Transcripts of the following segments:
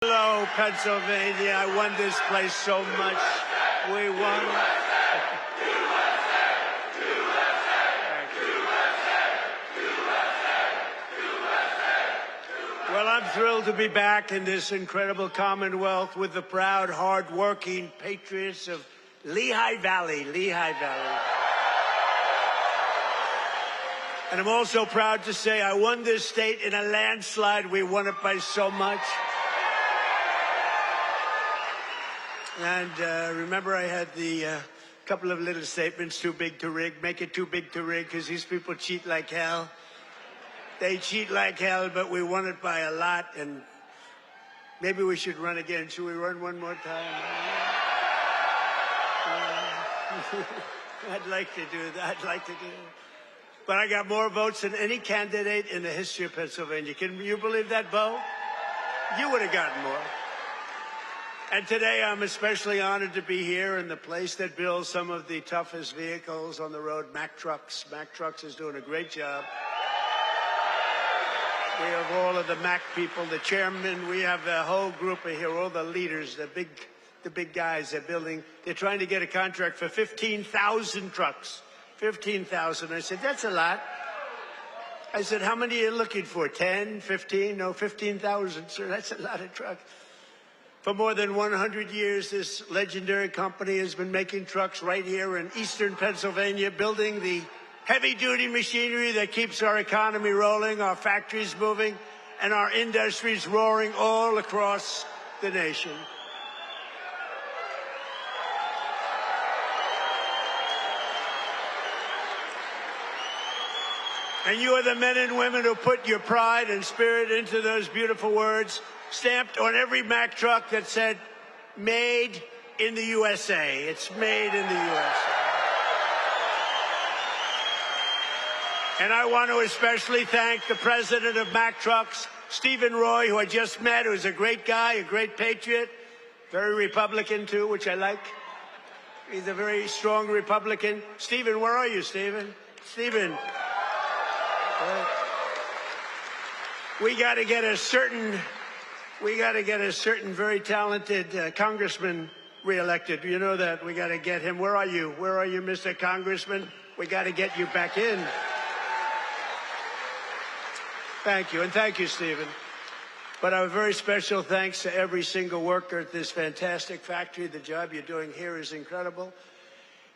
Hello, Pennsylvania. I won this place so much. We won. Well, I'm thrilled to be back in this incredible Commonwealth with the proud, hard-working patriots of Lehigh Valley. And I'm also proud to say I won this state in a landslide. We won it by so much. And remember, I had the couple of little statements, too big to rig. Make it too big to rig, because these people cheat like hell. They cheat like hell, but we won it by a lot. And maybe we should run again. Should we run one more time? I'd like to do that. But I got more votes than any candidate in the history of Pennsylvania. Can you believe that, Bo? You would have gotten more. And today I'm especially honored to be here in the place that builds some of the toughest vehicles on the road, Mack Trucks. Mack Trucks is doing a great job. We have all of the Mack people, the chairman. We have the whole group of here, all the leaders, the big guys. They're trying to get a contract for 15,000 trucks. 15,000. I said, that's a lot. I said, how many are you looking for? 10, 15? No, 15,000, sir. That's a lot of trucks. For more than 100 years, this legendary company has been making trucks right here in eastern Pennsylvania, building the heavy-duty machinery that keeps our economy rolling, our factories moving, and our industries roaring all across the nation. And you are the men and women who put your pride and spirit into those beautiful words, stamped on every Mack truck that said, made in the USA. It's made in the USA. And I want to especially thank the president of Mack Trucks, Stephen Roy, who I just met, who's a great guy, a great patriot, very Republican too, which I like. He's a very strong Republican. Stephen, where are you, Stephen? Stephen. We got to get a certain very talented congressman reelected. You know that. We got to get him. Where are you? Where are you, Mr. Congressman? We got to get you back in. Thank you. And thank you, Stephen. But a very special thanks to every single worker at this fantastic factory. The job you're doing here is incredible.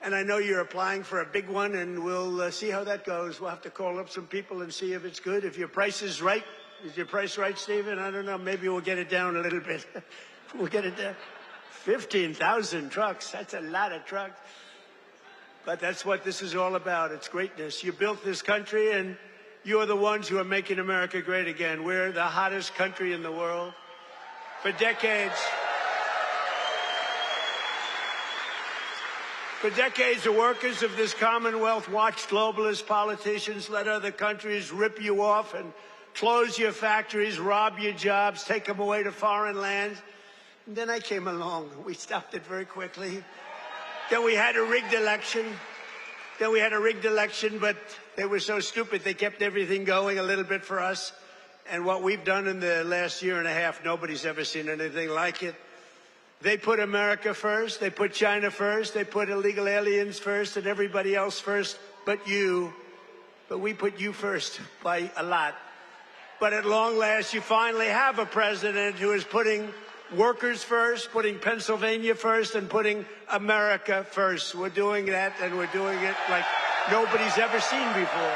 And I know you're applying for a big one, and we'll see how that goes. We'll have to call up some people and see if it's good. If your price is right. Is your price right, Stephen? I don't know. Maybe we'll get it down a little bit. We'll get it down. 15,000 trucks. That's a lot of trucks. But that's what this is all about. It's greatness. You built this country, and you are the ones who are making America great again. We're the hottest country in the world. For decades, the workers of this Commonwealth watched globalist politicians let other countries rip you off and close your factories, rob your jobs, take them away to foreign lands. And then I came along. We stopped it very quickly. Then we had a rigged election. But they were so stupid, they kept everything going a little bit for us. And what we've done in the last year and a half, nobody's ever seen anything like it. They put America first. They put China first. They put illegal aliens first and everybody else first but you. But we put you first by a lot. But at long last, you finally have a president who is putting workers first, putting Pennsylvania first, and putting America first. We're doing that, and we're doing it like nobody's ever seen before.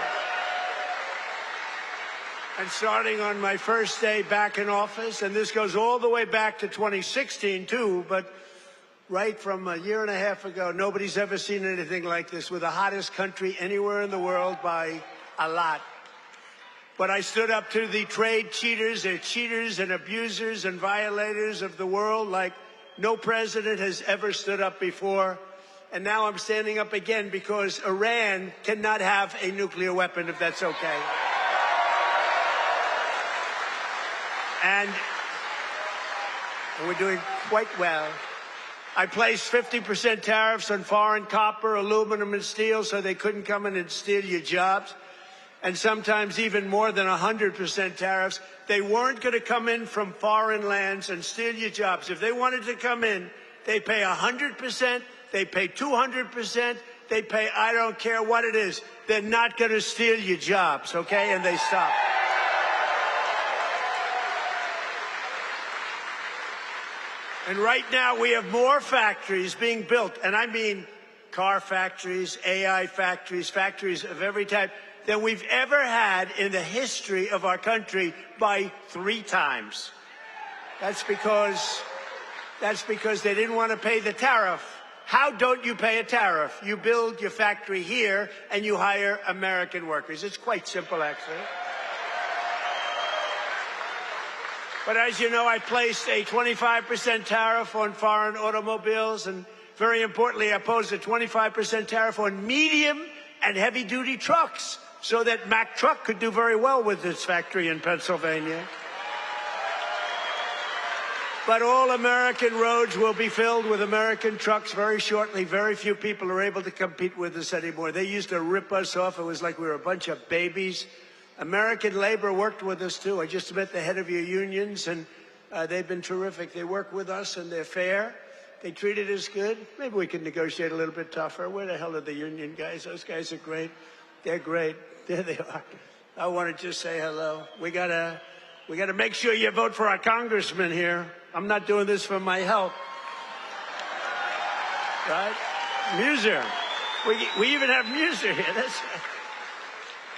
And starting on my first day back in office, and this goes all the way back to 2016, too, but right from a year and a half ago, nobody's ever seen anything like this. We're the hottest country anywhere in the world by a lot. But I stood up to the trade cheaters. They're cheaters and abusers and violators of the world like no president has ever stood up before. And now I'm standing up again because Iran cannot have a nuclear weapon, if that's okay. And we're doing quite well. I placed 50% tariffs on foreign copper, aluminum, and steel so they couldn't come in and steal your jobs. and sometimes even more than 100% tariffs. They weren't going to come in from foreign lands and steal your jobs. If they wanted to come in, they pay 100%, they pay 200%, they pay I don't care what it is. They're not going to steal your jobs, okay? And they stop. And right now we have more factories being built, and I mean car factories, AI factories, factories of every type, than we've ever had in the history of our country by 3 times. That's because they didn't want to pay the tariff. How don't you pay a tariff? You build your factory here and you hire American workers. It's quite simple, actually. But as you know, I placed a 25% tariff on foreign automobiles, and very importantly, I posed a 25% tariff on medium and heavy-duty trucks so that Mack Truck could do very well with its factory in Pennsylvania. But all American roads will be filled with American trucks very shortly. Very few people are able to compete with us anymore. They used to rip us off. It was like we were a bunch of babies. American labor worked with us, too. I just met the head of your unions, and they've been terrific. They work with us, and they're fair. They treated us good. Maybe we can negotiate a little bit tougher. Where the hell are the union guys? Those guys are great. They're great. There they are. I want to just say hello. We gotta make sure you vote for our congressman here. I'm not doing this for my health. Right? Muser. We even have Muser here. That's right.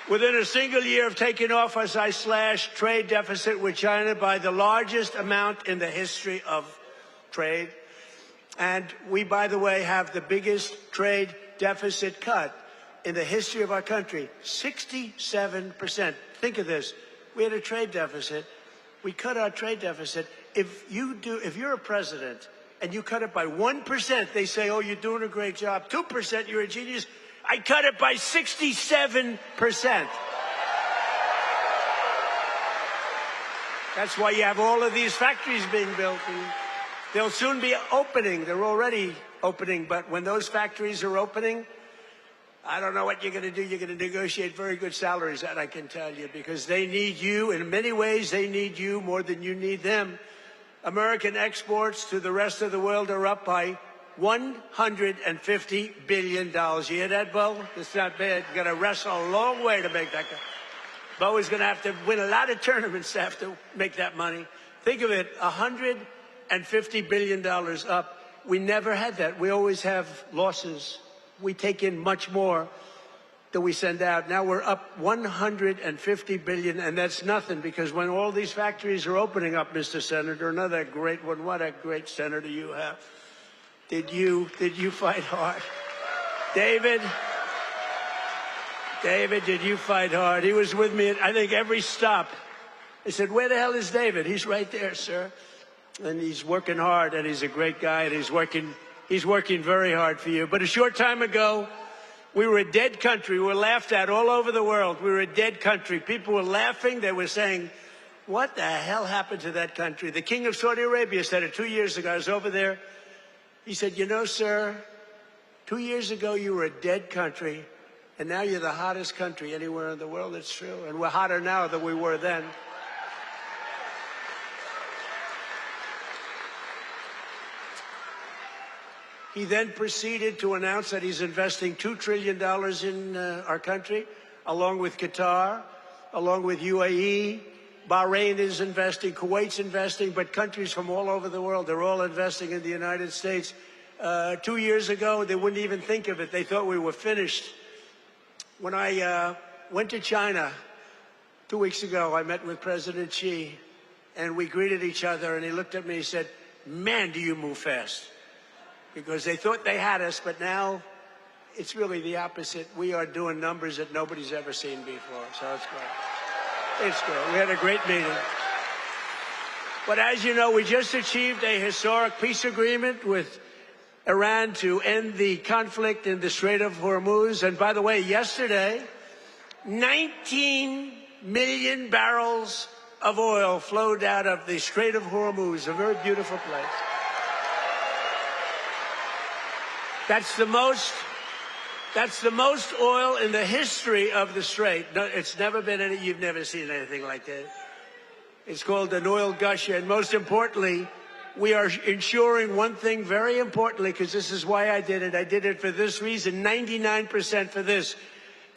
Within a single year of taking office, I slashed trade deficit with China by the largest amount in the history of trade. And we, by the way, have the biggest trade deficit cut in the history of our country, 67%. Think of this. We had a trade deficit. We cut our trade deficit. If you're a president and you cut it by 1%, they say, oh, you're doing a great job. 2%, you're a genius. I cut it by 67%. That's why you have all of these factories being built. And they'll soon be opening. They're already opening. But when those factories are opening, I don't know what you're going to do. You're going to negotiate very good salaries, that I can tell you, because they need you. In many ways, they need you more than you need them. American exports to the rest of the world are up by $150 billion. You hear that, Bo? It's not bad. You're going to wrestle a long way to make that. Bo is going to have to win a lot of tournaments to have to make that money. Think of it, $150 billion up. We never had that. We always have losses. We take in much more than we send out. Now we're up $150 billion, and that's nothing, because when all these factories are opening up, Mr. Senator, another great one. What a great senator you have. Did you fight hard? David, did you fight hard? He was with me at, I think, every stop. I said, where the hell is David? He's right there, sir. And he's working hard, and he's a great guy, and he's working very hard for you. But a short time ago, we were a dead country. We were laughed at all over the world. We were a dead country. People were laughing. They were saying, what the hell happened to that country? The king of Saudi Arabia said it 2 years ago. I was over there. He said, you know, sir, 2 years ago you were a dead country, and now you're the hottest country anywhere in the world. It's true. And we're hotter now than we were then. He then proceeded to announce that he's investing $2 trillion in our country, along with Qatar, along with UAE. Bahrain is investing, Kuwait's investing, but countries from all over the world, they're all investing in the United States. 2 years ago, they wouldn't even think of it. They thought we were finished. When I went to China 2 weeks ago, I met with President Xi, and we greeted each other, and he looked at me and said, man, do you move fast. Because they thought they had us, but now it's really the opposite. We are doing numbers that nobody's ever seen before, so it's great. It's great. We had a great meeting. But as you know, we just achieved a historic peace agreement with Iran to end the conflict in the Strait of Hormuz. And by the way, yesterday, 19 million barrels of oil flowed out of the Strait of Hormuz, a very beautiful place. That's the That's the most oil in the history of the Strait. No, it's never been any, you've never seen anything like that. It's called an oil gusher. And most importantly, we are ensuring one thing very importantly, because this is why I did it. I did it for this reason, 99% for this.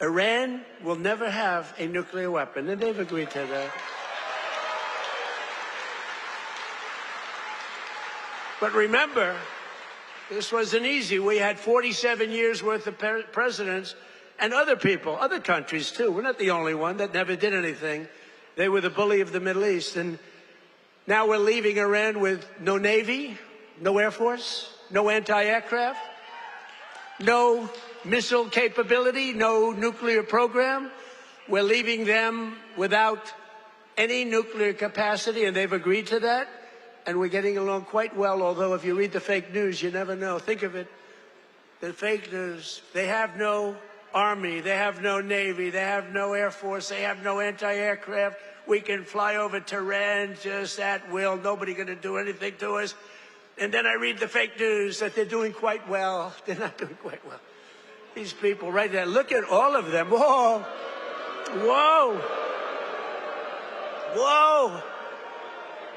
Iran will never have a nuclear weapon, and they've agreed to that. But remember, this wasn't easy. We had 47 years worth of presidents and other people, other countries too. We're not the only one that never did anything. They were the bully of the Middle East. And now we're leaving Iran with no Navy, no Air Force, no anti-aircraft, no missile capability, no nuclear program. We're leaving them without any nuclear capacity, and they've agreed to that. And we're getting along quite well, although if you read the fake news, you never know. Think of it, the fake news. They have no army, they have no navy, they have no air force, they have no anti-aircraft. We can fly over Tehran just at will. Nobody going to do anything to us. And then I read the fake news that they're doing quite well. They're not doing quite well. These people right there, look at all of them. Whoa, whoa, whoa.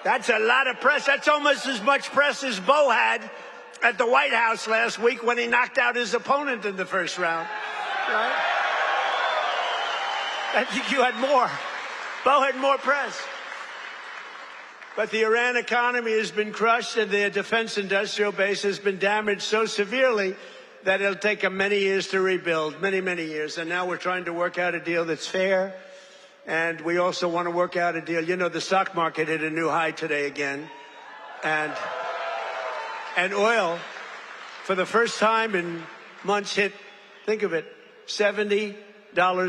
That's a lot of press. That's almost as much press as Bo had at the White House last week when he knocked out his opponent in the first round. Right? I think you had more. Bo had more press. But the Iran economy has been crushed, and their defense industrial base has been damaged so severely that it'll take them many years to rebuild, many, many years. And now we're trying to work out a deal that's fair. And we also want to work out a deal. You know, the stock market hit a new high today again. And oil, for the first time in months, hit, think of it, $70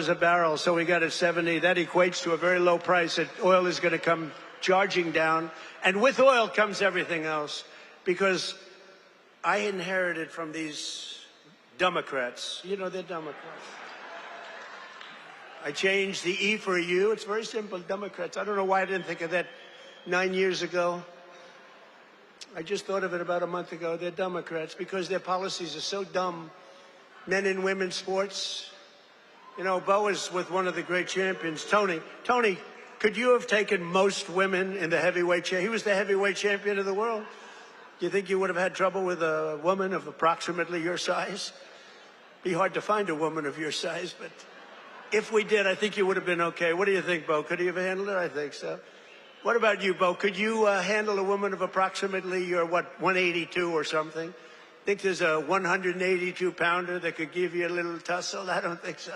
a barrel. So we got at 70. That equates to a very low price. That oil is going to come charging down. And with oil comes everything else. Because I inherited from these Democrats. You know, they're Democrats. I changed the E for a U. It's very simple, Democrats. I don't know why I didn't think of that 9 years ago. I just thought of it about a month ago. They're Democrats because their policies are so dumb. Men and women's sports. You know, Bo is with one of the great champions, Tony. Tony, could you have taken most women in the heavyweight championship? He was the heavyweight champion of the world. Do you think you would have had trouble with a woman of approximately your size? Be hard to find a woman of your size, but if we did, I think you would have been okay. What do you think, Bo? Could you have handled it? I think so. What about you, Bo? Could you handle a woman of approximately your, 182 or something? Think there's a 182-pounder that could give you a little tussle? I don't think so.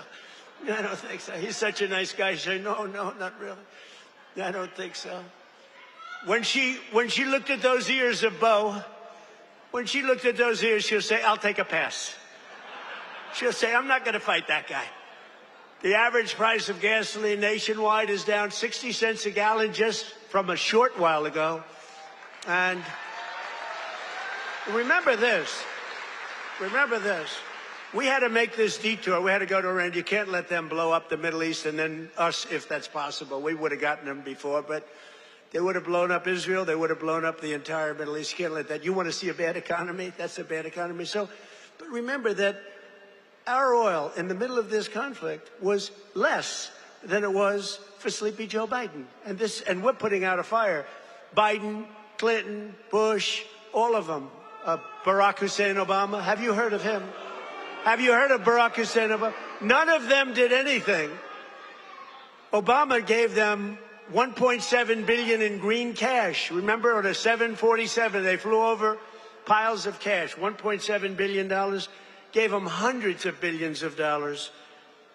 I don't think so. He's such a nice guy. She'd say, no, not really. I don't think so. When she looked at those ears of Bo, when she looked at those ears, she'll say, I'll take a pass. She'll say, I'm not going to fight that guy. The average price of gasoline nationwide is down 60 cents a gallon just from a short while ago. And remember this. We had to make this detour. We had to go to Iran. You can't let them blow up the Middle East and then us, if that's possible. We would have gotten them before, but they would have blown up Israel. They would have blown up the entire Middle East. You can't let that. You want to see a bad economy? That's a bad economy. So, but remember that our oil in the middle of this conflict was less than it was for Sleepy Joe Biden. And we're putting out a fire. Biden, Clinton, Bush, all of them. Barack Hussein Obama. Have you heard of him? Have you heard of Barack Hussein Obama? None of them did anything. Obama gave them $1.7 billion in green cash. Remember, on a 747, they flew over piles of cash. $1.7 billion. Gave them hundreds of billions of dollars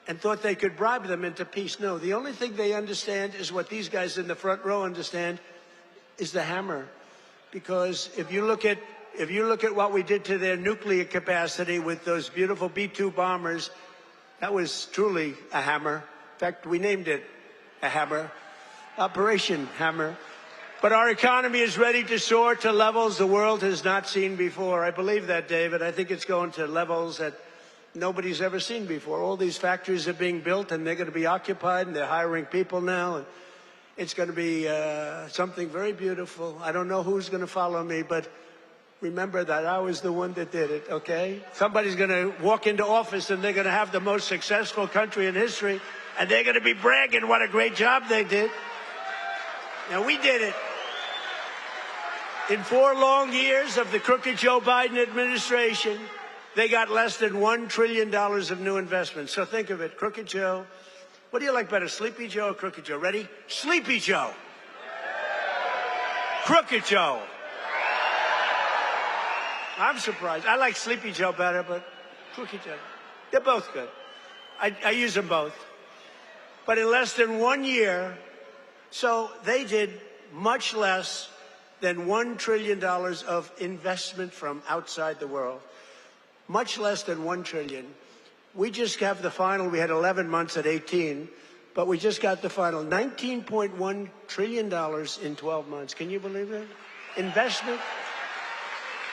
and thought they could bribe them into peace. No, the only thing they understand is what these guys in the front row understand is the hammer. Because if you look at what we did to their nuclear capacity with those beautiful B-2 bombers, that was truly a hammer. In fact, we named it a hammer, Operation Hammer. But our economy is ready to soar to levels the world has not seen before. I believe that, David. I think it's going to levels that nobody's ever seen before. All these factories are being built, and they're going to be occupied, and they're hiring people now. And it's going to be something very beautiful. I don't know who's going to follow me, but remember that I was the one that did it, okay? Somebody's going to walk into office and they're going to have the most successful country in history, and they're going to be bragging what a great job they did. Now, we did it. In 4 long years of the crooked Joe Biden administration, they got less than $1 trillion of new investments. So think of it, Crooked Joe. What do you like better, Sleepy Joe or Crooked Joe? Ready? Sleepy Joe. Crooked Joe. I'm surprised. I like Sleepy Joe better, but Crooked Joe. They're both good. I use them both. But in less than 1 year, so they did much less than $1 trillion of investment from outside the world. Much less than $1 trillion. We just have the final. We had 11 months at 18, but we just got the final. $19.1 trillion in 12 months. Can you believe it? Investment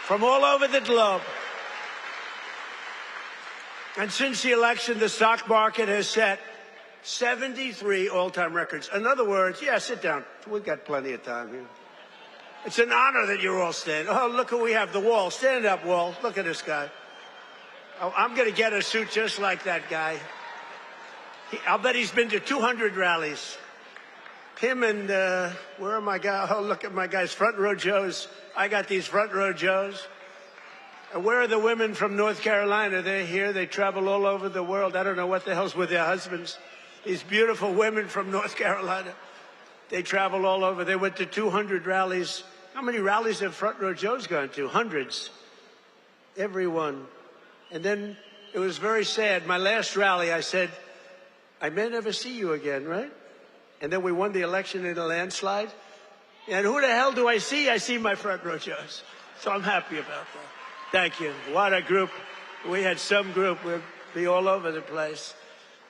from all over the globe. And since the election, the stock market has set 73 all-time records. In other words, yeah, sit down. We've got plenty of time here. It's an honor that you're all standing. Oh, look who we have, the Wall. Stand up, Wall. Look at this guy. Oh, I'm going to get a suit just like that guy. I'll bet he's been to 200 rallies. Him and, where are my guys? Oh, look at my guys, front row Joes. I got these front row Joes. And where are the women from North Carolina? They're here. They travel all over the world. I don't know what the hell's with their husbands. These beautiful women from North Carolina. They travel all over. They went to 200 rallies. How many rallies have front row Joes gone to? Hundreds. Everyone. And then it was very sad. My last rally, I said, I may never see you again, right? And then we won the election in a landslide. And who the hell do I see? I see my front row Joes. So I'm happy about that. Thank you. What a group. We had some group. We'd be all over the place.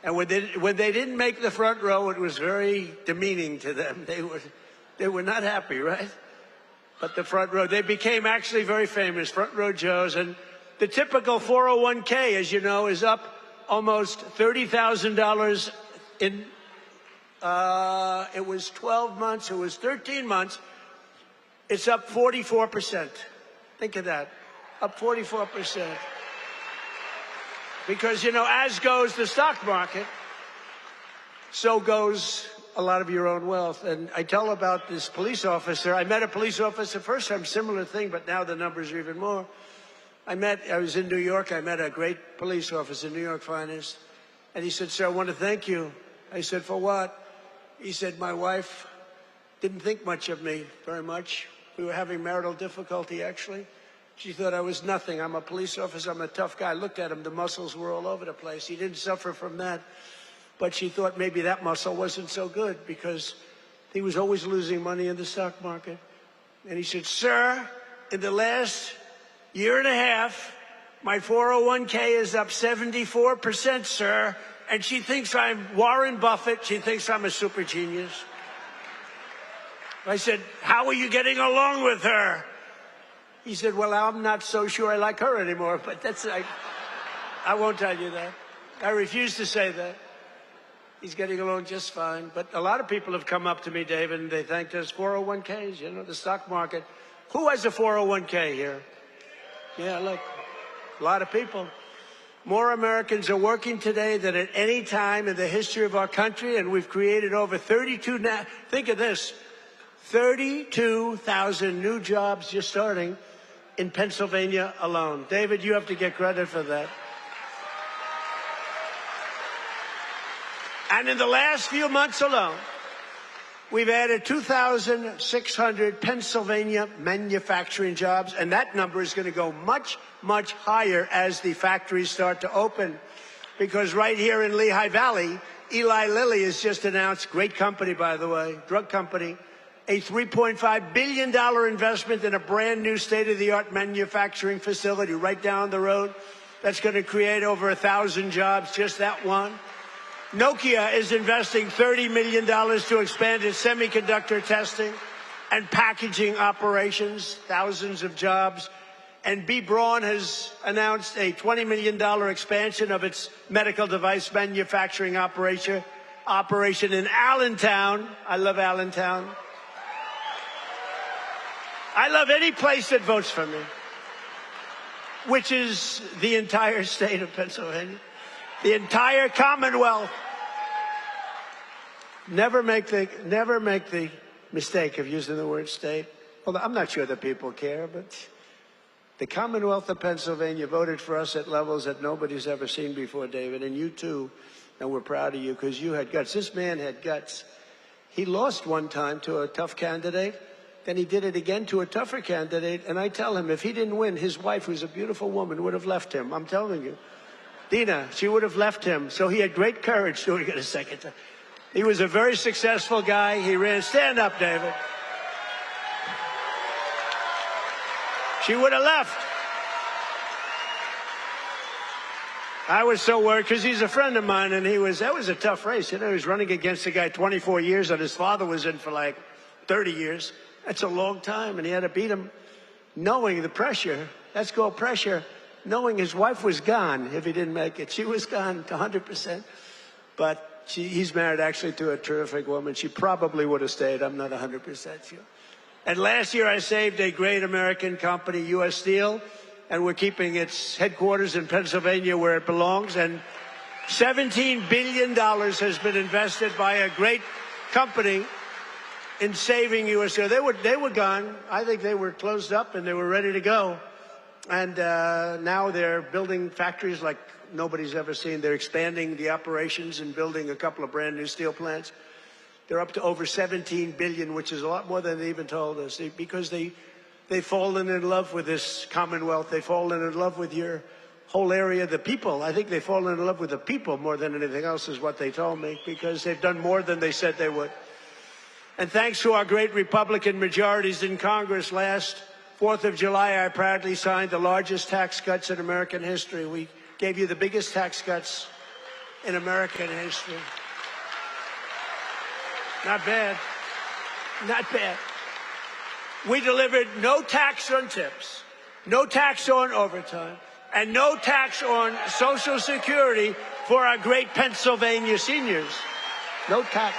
And when they didn't make the front row, it was very demeaning to them. They were not happy, right? But the front row, they became actually very famous, front row Joes. And the typical 401k, as you know, is up almost $30,000 in, it was 12 months, it was 13 months. It's up 44%. Think of that, up 44%. Because, you know, as goes the stock market, so goes a lot of your own wealth. And I tell about this police officer. I met a police officer first time, similar thing, but now the numbers are even more. I was in New York. I met a great police officer, New York finest. And he said, sir, I want to thank you. I said, for what? He said, my wife didn't think much of me, very much. We were having marital difficulty, actually. She thought I was nothing. I'm a police officer. I'm a tough guy. I looked at him. The muscles were all over the place. He didn't suffer from that. But she thought maybe that muscle wasn't so good because he was always losing money in the stock market. And he said, sir, in the last year and a half, my 401k is up 74%, sir. And she thinks I'm Warren Buffett. She thinks I'm a super genius. I said, how are you getting along with her? He said, well, I'm not so sure I like her anymore, but I won't tell you that. I refuse to say that. He's getting along just fine. But a lot of people have come up to me, David, and they thanked us. 401ks, you know, the stock market. Who has a 401k here? Yeah, look, a lot of people. More Americans are working today than at any time in the history of our country, and we've created over 32, think of this, 32,000 new jobs just starting in Pennsylvania alone. David, you have to get credit for that. And in the last few months alone, we've added 2,600 Pennsylvania manufacturing jobs, and that number is going to go much, much higher as the factories start to open. Because right here in Lehigh Valley, Eli Lilly has just announced, great company, by the way, drug company, a $3.5 billion investment in a brand new state-of-the-art manufacturing facility right down the road. That's going to create over 1,000 jobs, just that one. Nokia is investing $30 million to expand its semiconductor testing and packaging operations, thousands of jobs. And B. Braun has announced a $20 million expansion of its medical device manufacturing operation in Allentown. I love Allentown. I love any place that votes for me. which is the entire state of Pennsylvania, the entire Commonwealth. Never make the mistake of using the word state. Well, I'm not sure that people care, but the Commonwealth of Pennsylvania voted for us at levels that nobody's ever seen before, David, and you too, and we're proud of you because you had guts. This man had guts. He lost one time to a tough candidate, then he did it again to a tougher candidate, and I tell him if he didn't win, his wife, who's a beautiful woman, would have left him. I'm telling you. Dina, she would have left him, so he had great courage doing it a second time. He was a very successful guy. He ran. Stand up, David. She would have left. I was so worried because he's a friend of mine, and that was a tough race. You know, he was running against a guy 24 years that his father was in for like 30 years. That's a long time, and he had to beat him knowing the pressure. That's called pressure. Knowing his wife was gone if he didn't make it. She was gone 100%. But he's married actually to a terrific woman. She probably would have stayed. I'm not 100% sure. And last year I saved a great American company, U.S. Steel, and we're keeping its headquarters in Pennsylvania where it belongs. And $17 billion has been invested by a great company in saving U.S. Steel. They were gone. I think they were closed up and they were ready to go. And now they're building factories like nobody's ever seen. They're expanding the operations and building a couple of brand new steel plants. They're up to over $17 billion, which is a lot more than they even told us, because they've fallen in love with this Commonwealth. They've fallen in love with your whole area, the people. I think they've fallen in love with the people more than anything else is what they told me, because they've done more than they said they would. And thanks to our great Republican majorities in Congress last 4th of July, I proudly signed the largest tax cuts in American history. We gave you the biggest tax cuts in American history. Not bad. Not bad. We delivered no tax on tips, no tax on overtime, and no tax on Social Security for our great Pennsylvania seniors. No tax.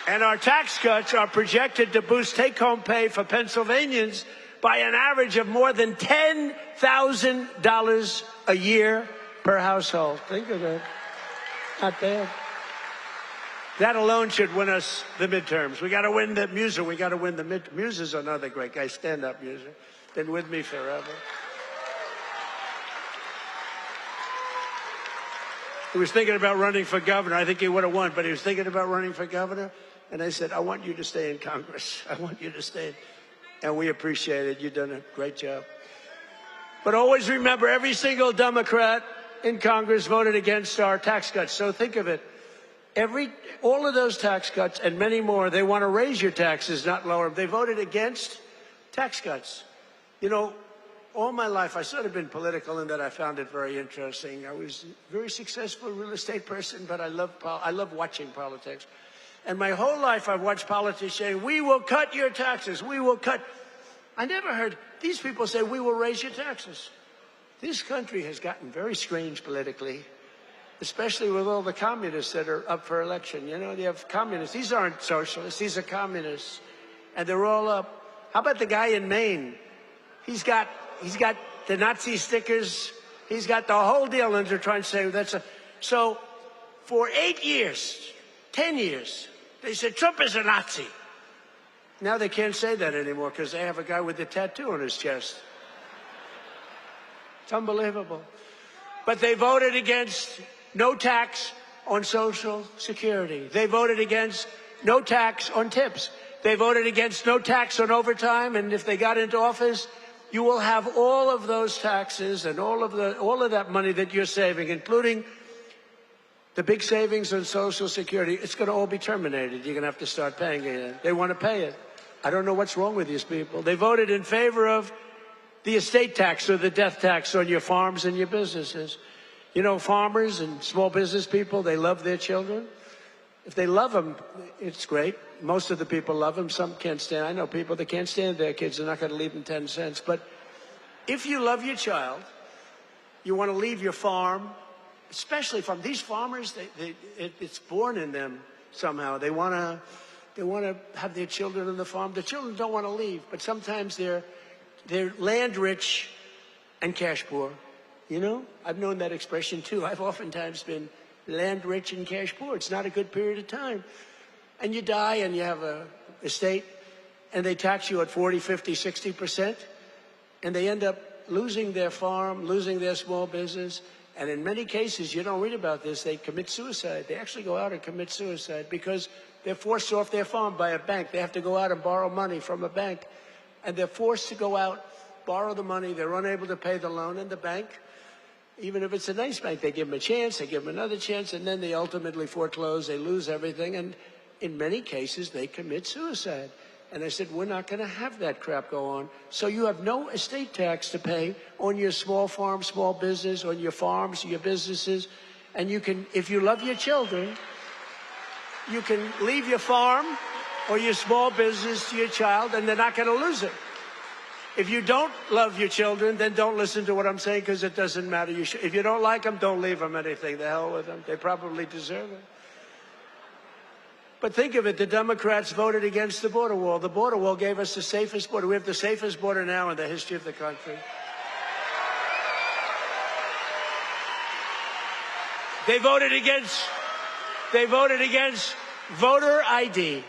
And our tax cuts are projected to boost take-home pay for Pennsylvanians by an average of more than $10,000 a year per household. Think of that. Not bad. That alone should win us the midterms. We got to win the Muser. We got to win the midterms. Muser's another great guy. Stand up, Muser. Been with me forever. He was thinking about running for governor. I think he would have won, but he was thinking about running for governor. And I said, I want you to stay in Congress. I want you to stay. And we appreciate it. You've done a great job. But always remember, every single Democrat in Congress voted against our tax cuts. So think of it. All of those tax cuts and many more, they want to raise your taxes, not lower them. They voted against tax cuts. You know, all my life, I sort of been political in that I found it very interesting. I was a very successful real estate person, but I love watching politics. And my whole life, I've watched politicians say, we will cut your taxes. We will cut. I never heard these people say, we will raise your taxes. This country has gotten very strange politically, especially with all the communists that are up for election. You know, you have communists. These aren't socialists. These are communists. And they're all up. How about the guy in Maine? He's got the Nazi stickers. He's got the whole deal. And they're trying to say so for 8 years, 10 years, they said Trump is a Nazi. Now they can't say that anymore because they have a guy with a tattoo on his chest. It's unbelievable. But they voted against no tax on Social Security. They voted against no tax on tips. They voted against no tax on overtime. And if they got into office, you will have all of those taxes and all of that money that you're saving, including the big savings on Social Security. It's going to all be terminated. You're going to have to start paying it. They want to pay it. I don't know what's wrong with these people. They voted in favor of the estate tax or the death tax on your farms and your businesses. You know, farmers and small business people, they love their children. If they love them, it's great. Most of the people love them. Some can't stand. I know people that can't stand their kids. They're not going to leave them 10 cents. But if you love your child, you want to leave your farm, especially from these farmers, it's born in them somehow. They want to have their children on the farm. The children don't want to leave, but sometimes they're they're land rich and cash poor. You know, I've known that expression too. I've oftentimes been land rich and cash poor. It's not a good period of time. And you die and you have a estate and they tax you at 40, 50, 60%, and they end up losing their farm, losing their small business. And in many cases, you don't read about this, they commit suicide. They actually go out and commit suicide because they're forced off their farm by a bank. They have to go out and borrow money from a bank. And they're forced to go out, borrow the money. They're unable to pay the loan, and the bank, even if it's a nice bank, they give them a chance, they give them another chance, and then they ultimately foreclose, they lose everything, and in many cases, they commit suicide. And I said, we're not going to have that crap go on. So you have no estate tax to pay on your small farm, small business, on your farms, your businesses. And you can, if you love your children, you can leave your farm or your small business to your child, and they're not going to lose it. If you don't love your children, then don't listen to what I'm saying, because it doesn't matter. If you don't like them, don't leave them anything. The hell with them. They probably deserve it. But think of it, the Democrats voted against the border wall. The border wall gave us the safest border. We have the safest border now in the history of the country. They voted against voter ID.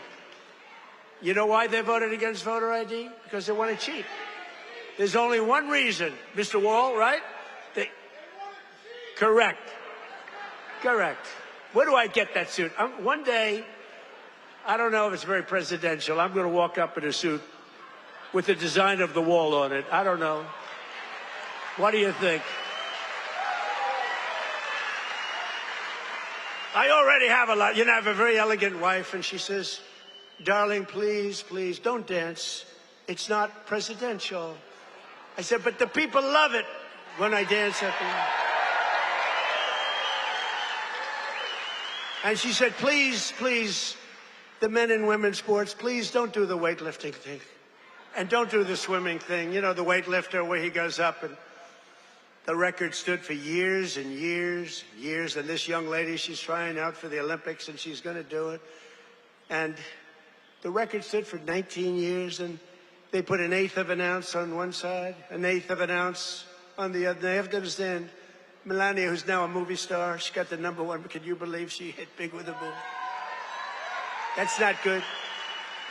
You know why they voted against voter ID? Because they want to cheat. There's only one reason, Mr. Wall, right? Correct. Correct. Where do I get that suit? One day, I don't know if it's very presidential, I'm going to walk up in a suit with the design of the wall on it. I don't know. What do you think? I already have a lot. You know, I have a very elegant wife, and she says, darling, please, please, don't dance. It's not presidential. I said, but the people love it when I dance at them. And she said, please, please, the men and women's sports, please don't do the weightlifting thing. And don't do the swimming thing. You know, the weightlifter where he goes up, and the record stood for years and years and years. And this young lady, she's trying out for the Olympics, and she's going to do it. And the record stood for 19 years, and they put 1/8 of an ounce on one side, 1/8 of an ounce on the other. They have to understand, Melania, who's now a movie star, she got the #1. Can you believe she hit big with a boom? That's not good.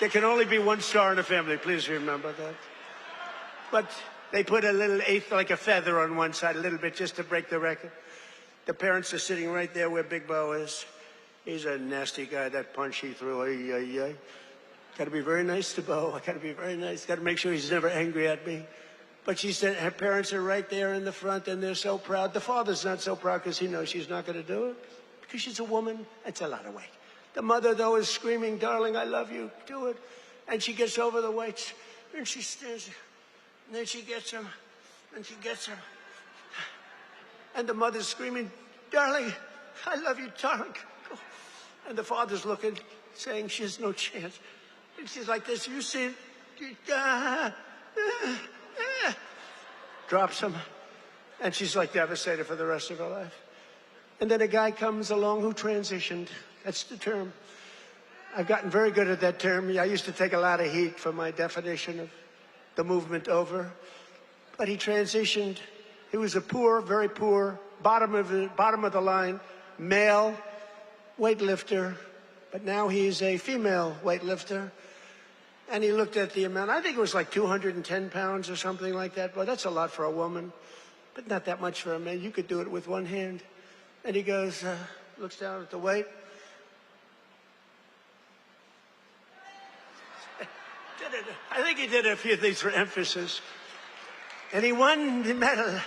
There can only be one star in a family. Please remember that. But they put a little 1/8, like a feather on one side, a little bit, just to break the record. The parents are sitting right there where Big Bo is. He's a nasty guy. That punch he threw, ay, ay, ay. Got to be very nice to Bo. I got to be very nice. Got to make sure he's never angry at me. But she said her parents are right there in the front, and they're so proud. The father's not so proud because he knows she's not going to do it. Because she's a woman. It's a lot of weight. The mother, though, is screaming, darling, I love you. Do it. And she gets over the weights, and she stands there. And then she gets him, and she gets him. And the mother's screaming, darling, I love you, darling. And the father's looking, saying she has no chance. And she's like this, you see it? Drops him. And she's like devastated for the rest of her life. And then a guy comes along who transitioned. That's the term. I've gotten very good at that term. I used to take a lot of heat for my definition of the movement over. But he transitioned. He was a poor, very poor, bottom of the line, male weightlifter. But now he's a female weightlifter. And he looked at the amount. I think it was like 210 pounds or something like that. Well, that's a lot for a woman, but not that much for a man. You could do it with one hand. And he goes, looks down at the weight. I think he did a few things for emphasis. And he won the medal.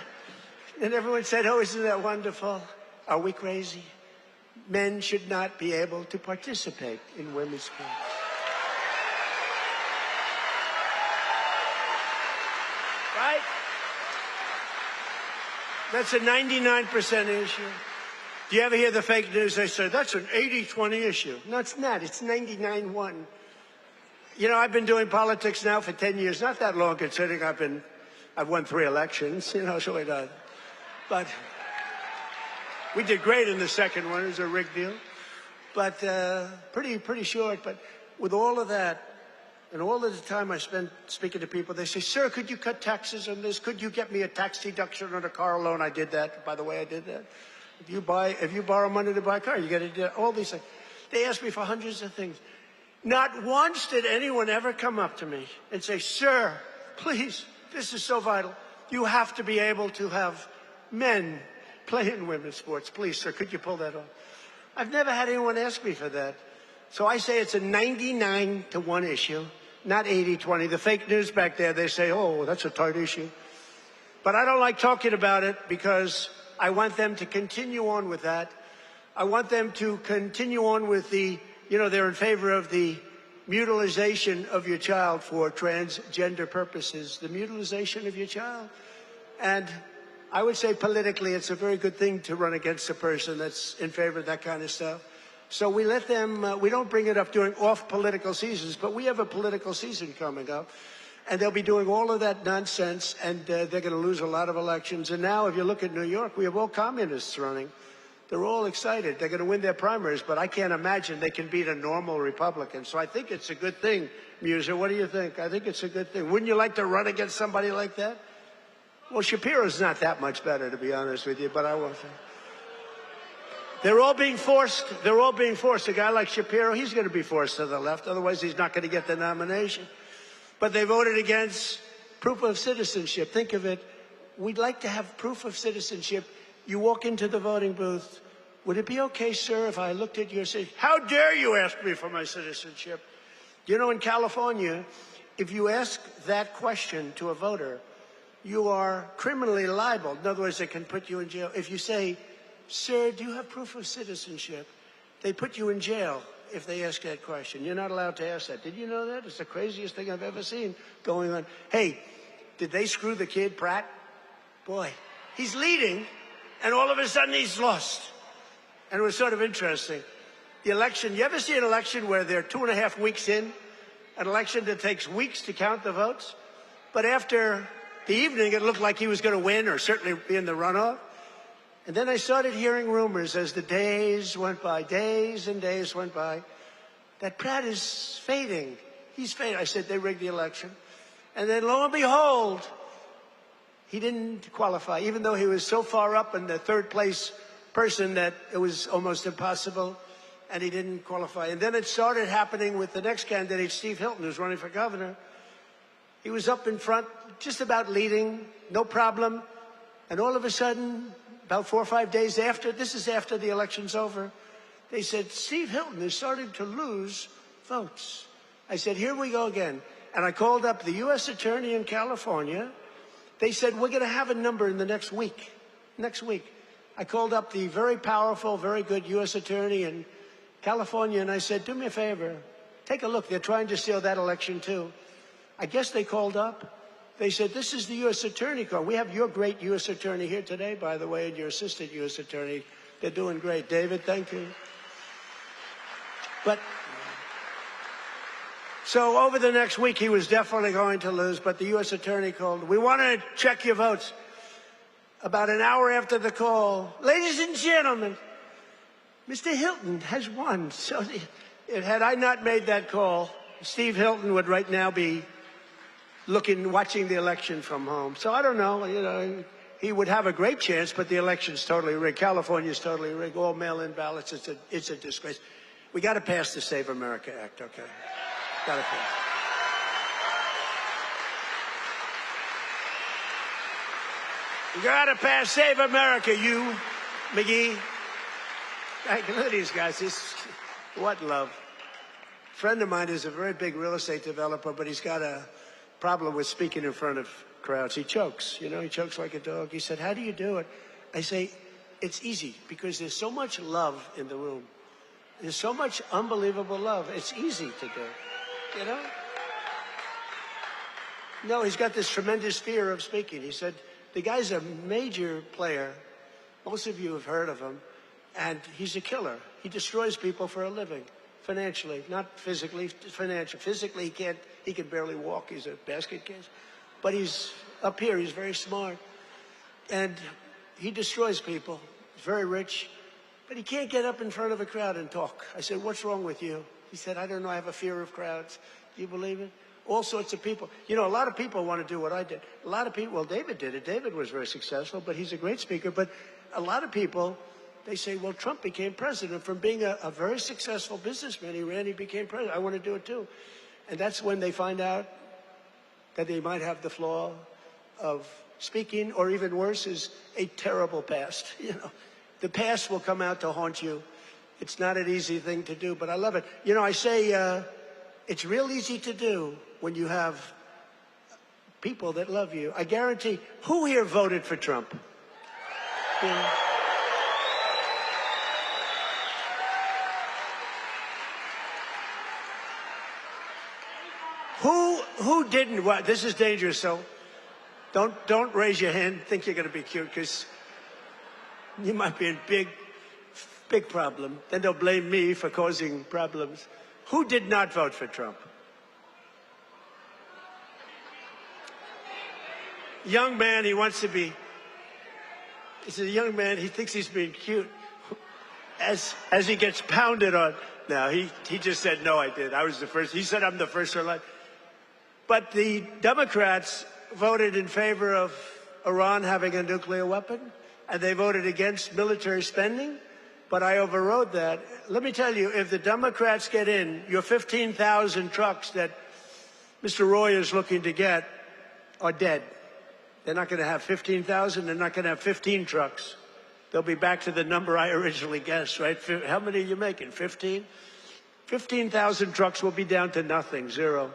And everyone said, oh, isn't that wonderful? Are we crazy? Men should not be able to participate in women's sports. Right? That's a 99% issue. Do you ever hear the fake news? They say, that's an 80-20 issue. No, it's not. It's 99-1. You know, I've been doing politics now for 10 years. Not that long, considering I've won 3 elections, you know, so it does. But we did great in the second one. It was a rigged deal. But pretty short. But with all of that, And all of the time I spend speaking to people, they say, sir, could you cut taxes on this? Could you get me a tax deduction on a car loan? I did that. By the way, I did that. If you borrow money to buy a car, you got to do all these things. They ask me for hundreds of things. Not once did anyone ever come up to me and say, sir, please, this is so vital. You have to be able to have men play in women's sports. Please, sir, could you pull that off? I've never had anyone ask me for that. So I say it's a 99-to-1 issue, not 80-20. The fake news back there, they say, oh, that's a tight issue. But I don't like talking about it because I want them to continue on with that. I want them to continue on with the, they're in favor of the mutilization of your child for transgender purposes, the mutilization of your child. And I would say politically it's a very good thing to run against a person that's in favor of that kind of stuff. So we let them, we don't bring it up during off-political seasons, but we have a political season coming up. And they'll be doing all of that nonsense, and they're going to lose a lot of elections. And now, if you look at New York, we have all communists running. They're all excited. They're going to win their primaries, but I can't imagine they can beat a normal Republican. So I think it's a good thing, Musa. What do you think? I think it's a good thing. Wouldn't you like to run against somebody like that? Well, Shapiro's not that much better, to be honest with you, but I won't say. They're all being forced. They're all being forced. A guy like Shapiro, he's going to be forced to the left. Otherwise, he's not going to get the nomination. But they voted against proof of citizenship. Think of it. We'd like to have proof of citizenship. You walk into the voting booth. Would it be okay, sir, if I looked at your citizenship? How dare you ask me for my citizenship? In California, if you ask that question to a voter, you are criminally liable. In other words, they can put you in jail. If you say, sir, do you have proof of citizenship? They put you in jail if they ask that question. You're not allowed to ask that. Did you know that? It's the craziest thing I've ever seen going on. Hey, did they screw the kid, Pratt? Boy, he's leading, and all of a sudden he's lost. And it was sort of interesting. The election, you ever see an election where they're 2.5 weeks in? An election that takes weeks to count the votes? But after the evening, it looked like he was going to win or certainly be in the runoff. And then I started hearing rumors as the days went by, days and days went by, that Pratt is fading. He's fading. I said, they rigged the election. And then lo and behold, he didn't qualify, even though he was so far up in the third place person that it was almost impossible, and he didn't qualify. And then it started happening with the next candidate, Steve Hilton, who's running for governor. He was up in front, just about leading, no problem. And all of a sudden, about 4 or 5 days after, this is after the election's over, they said, Steve Hilton is starting to lose votes. I said, here we go again. And I called up the U.S. Attorney in California. They said, we're going to have a number in the next week. Next week. I called up the very powerful, very good U.S. Attorney in California, and I said, do me a favor. Take a look. They're trying to steal that election, too. I guess they called up. They said, this is the U.S. Attorney call. We have your great U.S. Attorney here today, by the way, and your assistant U.S. Attorney. They're doing great. David, thank you. But so over the next week, he was definitely going to lose, but the U.S. Attorney called. We want to check your votes. About an hour after the call, ladies and gentlemen, Mr. Hilton has won. So had I not made that call, Steve Hilton would right now be watching the election from home. So I don't know, he would have a great chance, but the election's totally rigged. California's totally rigged. All mail-in ballots. It's a disgrace. We got to pass the Save America Act, okay? Got to pass. We got to pass Save America, you, McGee. Look at these guys. What love. A friend of mine is a very big real estate developer, but he's got a problem with speaking in front of crowds. He chokes, he chokes like a dog. He said, how do you do it? I say, it's easy because there's so much love in the room. There's so much unbelievable love. It's easy to do, No, he's got this tremendous fear of speaking. He said, the guy's a major player. Most of you have heard of him. And he's a killer. He destroys people for a living, financially, not physically, financially. Physically, he can barely walk. He's a basket case. But he's up here. He's very smart. And he destroys people. He's very rich. But he can't get up in front of a crowd and talk. I said, what's wrong with you? He said, I don't know. I have a fear of crowds. Do you believe it? all sorts of people. You know, a lot of people want to do what I did. A lot of people, well, David did it. David was very successful, but he's a great speaker. But a lot of people, they say, well, Trump became president from being a very successful businessman. He became president. I want to do it too. And that's when they find out that they might have the flaw of speaking, or even worse, is a terrible past. You know, the past will come out to haunt you. It's not an easy thing to do, but I love it. You know, I say it's real easy to do when you have people that love you. I guarantee, who here voted for Trump? Yeah. Who didn't? Well, this is dangerous, so don't raise your hand. Think you're going to be cute, because you might be in big problem. Then they'll blame me for causing problems. Who did not vote for Trump? Young man, he wants to be. He's a young man. He thinks he's being cute. As he gets pounded on. No, he just said, no, I did. I was the first. He said, I'm the first in line. But the Democrats voted in favor of Iran having a nuclear weapon, and they voted against military spending. But I overrode that. Let me tell you, if the Democrats get in, your 15,000 trucks that Mr. Roy is looking to get are dead. They're not going to have 15,000. They're not going to have 15 trucks. They'll be back to the number I originally guessed, right? How many are you making? 15? 15,000 trucks will be down to nothing, zero.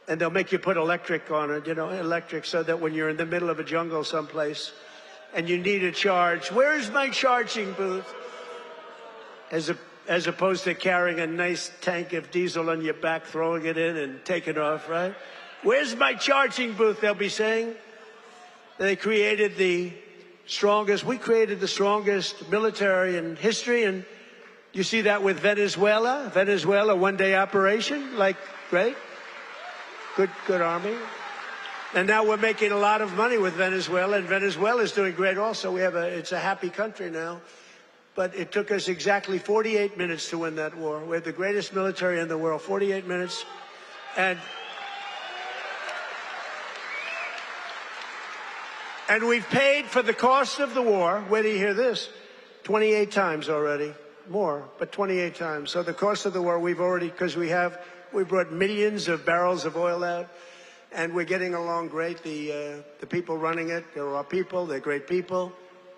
And they'll make you put electric on it, you know, electric, so that when you're in the middle of a jungle someplace and you need a charge, where's my charging booth? As opposed to carrying a nice tank of diesel on your back, throwing it in and taking off, right? Where's my charging booth, they'll be saying. They created the strongest military in history, and you see that with Venezuela. Venezuela, one-day operation, like, great. Good army. And now we're making a lot of money with Venezuela, and Venezuela is doing great also. It's a happy country now. But it took us exactly 48 minutes to win that war. We have the greatest military in the world, 48 minutes. And we've paid for the cost of the war, wait till you hear this, 28 times already. More, but 28 times. So the cost of the war, we've already, because we brought millions of barrels of oil out, and we're getting along great. The people running it, they're our people, they're great people.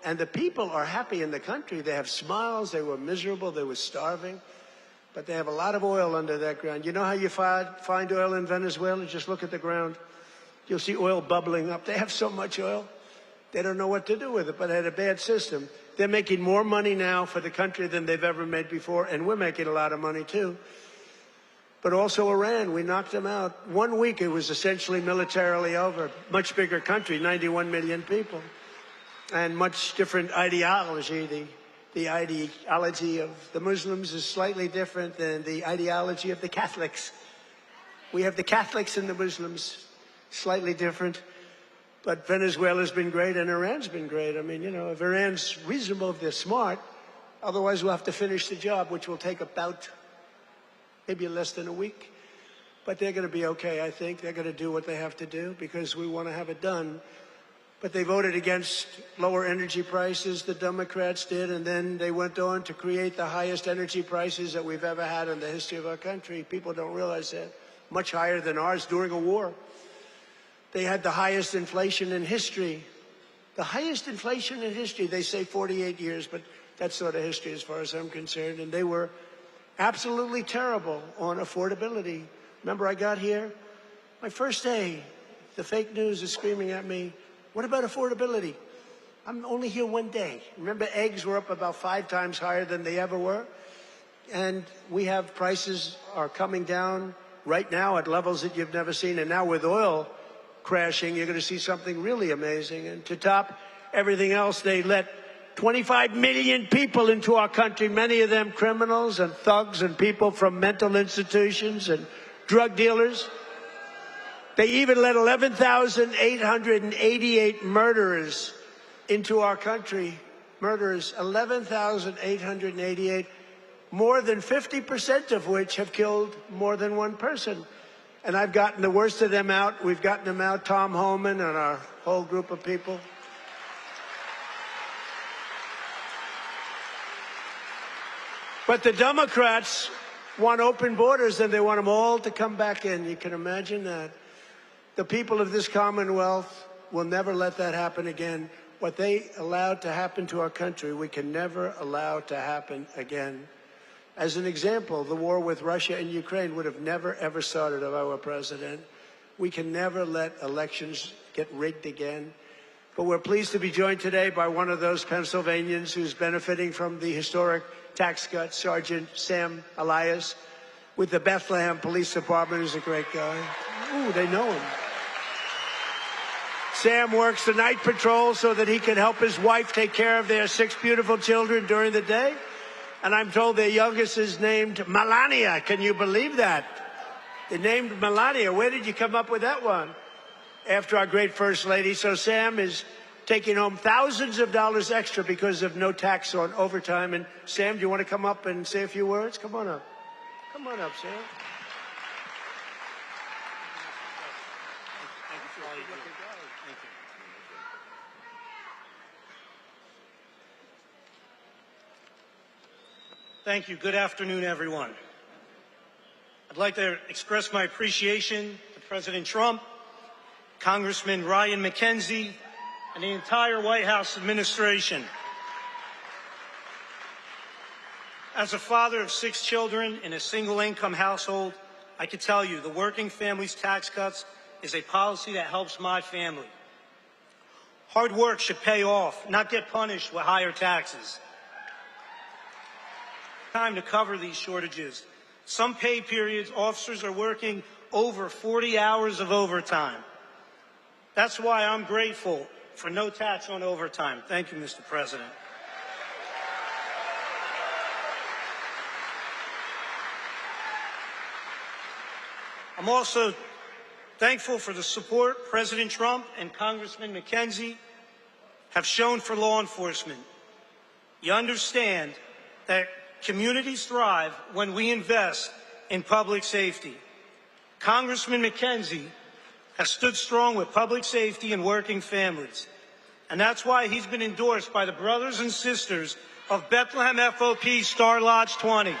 And the people are happy in the country. They have smiles. They were miserable. They were starving. But they have a lot of oil under that ground. You know how you find oil in Venezuela? Just look at the ground. You'll see oil bubbling up. They have so much oil. They don't know what to do with it, but they had a bad system. They're making more money now for the country than they've ever made before, and we're making a lot of money too. But also Iran, we knocked them out. 1 week, it was essentially militarily over. Much bigger country, 91 million people. And much different ideology. The ideology of the Muslims is slightly different than the ideology of the Catholics. We have the Catholics and the Muslims, slightly different. But Venezuela's been great, and Iran's been great. I mean, you know, if Iran's reasonable, if they're smart, otherwise we'll have to finish the job, which will take about maybe less than a week. But they're going to be okay, I think. They're going to do what they have to do because we want to have it done. But they voted against lower energy prices, the Democrats did, and then they went on to create the highest energy prices that we've ever had in the history of our country. People don't realize that. Much higher than ours during a war. They had the highest inflation in history. The highest inflation in history. They say 48 years, but that's sort of history as far as I'm concerned. And they were absolutely terrible on affordability. Remember, I got here? My first day, the fake news is screaming at me, what about affordability? I'm only here 1 day. Remember, eggs were up about 5 times higher than they ever were. And we have prices are coming down right now at levels that you've never seen. And now with oil crashing, you're going to see something really amazing. And to top everything else, they let 25 million people into our country, many of them criminals and thugs and people from mental institutions and drug dealers. They even let 11,888 murderers into our country. Murderers, 11,888, more than 50% of which have killed more than one person. And I've gotten the worst of them out. We've gotten them out, Tom Homan and our whole group of people. But the Democrats want open borders, and they want them all to come back in. You can imagine that. The people of this Commonwealth will never let that happen again. What they allowed to happen to our country, we can never allow to happen again. As an example, the war with Russia and Ukraine would have never, ever started if I were president. We can never let elections get rigged again. But we're pleased to be joined today by one of those Pennsylvanians who's benefiting from the historic tax cuts, Sergeant Sam Elias, with the Bethlehem Police Department, who's a great guy. Ooh, they know him. Sam works the night patrol so that he can help his wife take care of their 6 beautiful children during the day. And I'm told their youngest is named Melania. Can you believe that? They named Melania. Where did you come up with that one? After our great First Lady. So Sam is taking home thousands of dollars extra because of no tax on overtime. And Sam, do you want to come up and say a few words? Come on up. Come on up, Sam. Thank you. Good afternoon, everyone. I'd like to express my appreciation to President Trump, Congressman Ryan McKenzie, and the entire White House administration. As a father of 6 children in a single-income household, I can tell you the Working Families Tax Cuts is a policy that helps my family. Hard work should pay off, not get punished with higher taxes. Time to cover these shortages. Some pay periods, officers are working over 40 hours of overtime. That's why I'm grateful for no tax on overtime. Thank you, Mr. President. I'm also thankful for the support President Trump and Congressman McKenzie have shown for law enforcement. You understand that communities thrive when we invest in public safety. Congressman McKenzie has stood strong with public safety and working families. And that's why he's been endorsed by the brothers and sisters of Bethlehem FOP Star Lodge 20.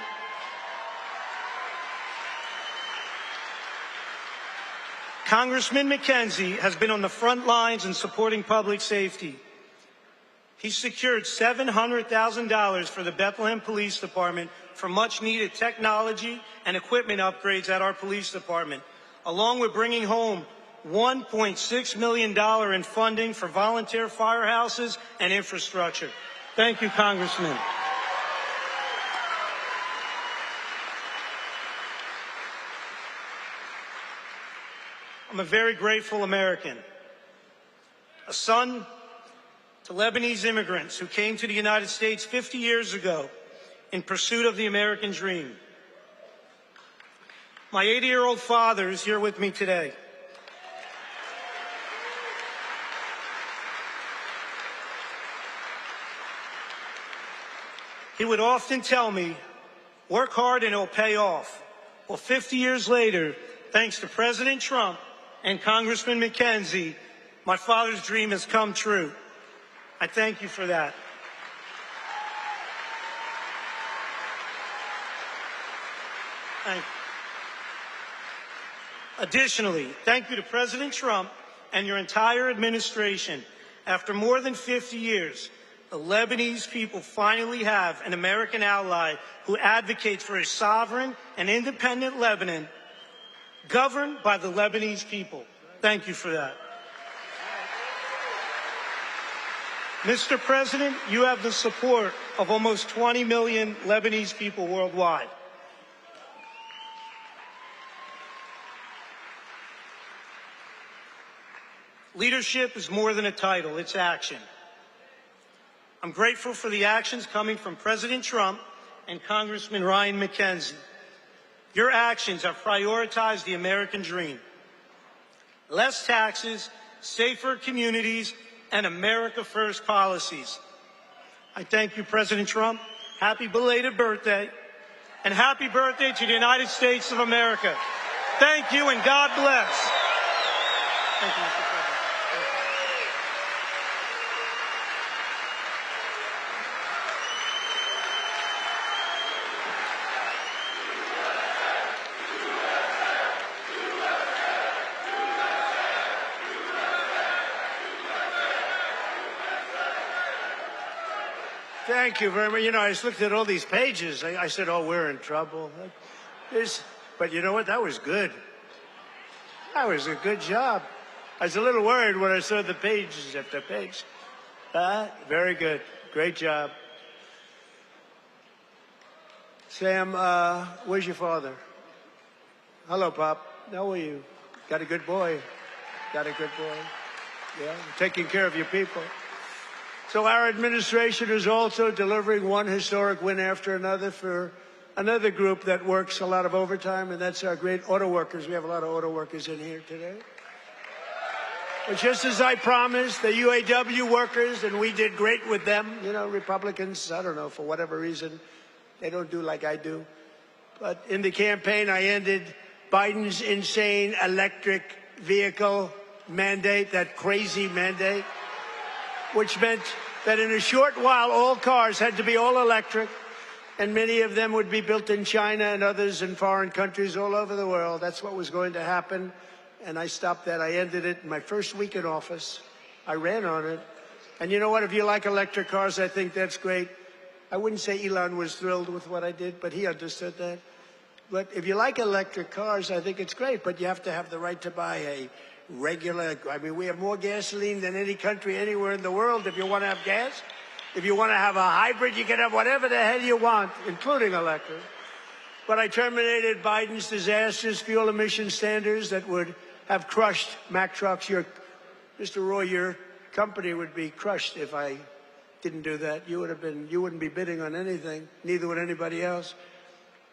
Congressman McKenzie has been on the front lines in supporting public safety. He secured $700,000 for the Bethlehem Police Department for much-needed technology and equipment upgrades at our police department, along with bringing home $1.6 million in funding for volunteer firehouses and infrastructure. Thank you, Congressman. I'm a very grateful American, a son to Lebanese immigrants who came to the United States 50 years ago in pursuit of the American dream. My 80-year-old father is here with me today. He would often tell me, work hard and it'll pay off. Well, 50 years later, thanks to President Trump and Congressman McKenzie, my father's dream has come true. I thank you for that. Thank you. Additionally, thank you to President Trump and your entire administration. After more than 50 years, the Lebanese people finally have an American ally who advocates for a sovereign and independent Lebanon governed by the Lebanese people. Thank you for that. Mr. President, you have the support of almost 20 million Lebanese people worldwide. Leadership is more than a title, it's action. I'm grateful for the actions coming from President Trump and Congressman Ryan McKenzie. Your actions have prioritized the American dream. Less taxes, safer communities, and America First policies. I thank you, President Trump. Happy belated birthday, and happy birthday to the United States of America. Thank you, and God bless. Thank you, Mr. President. Thank you very much. You know, I just looked at all these pages. I said, oh, we're in trouble. But you know what? That was good. That was a good job. I was a little worried when I saw the pages after page. Very good. Great job. Sam, where's your father? Hello, Pop. How are you? Got a good boy. Got a good boy. Yeah, taking care of your people. So our administration is also delivering one historic win after another for another group that works a lot of overtime, and that's our great auto workers. We have a lot of auto workers in here today. But just as I promised, the UAW workers, and we did great with them. You know, Republicans, I don't know, for whatever reason, they don't do like I do. But in the campaign, I ended Biden's insane electric vehicle mandate, that crazy mandate, which meant that in a short while, all cars had to be all electric, and many of them would be built in China and others in foreign countries all over the world. That's what was going to happen, and I stopped that. I ended it in my first week in office. I ran on it. And you know what? If you like electric cars, I think that's great. I wouldn't say Elon was thrilled with what I did, but he understood that. But if you like electric cars, I think it's great, but you have to have the right to buy a regular, I mean, we have more gasoline than any country anywhere in the world if you want to have gas. If you want to have a hybrid, you can have whatever the hell you want, including electric. But I terminated Biden's disastrous fuel emission standards that would have crushed Mack trucks. Mr. Roy, your company would be crushed if I didn't do that. You wouldn't be bidding on anything, neither would anybody else.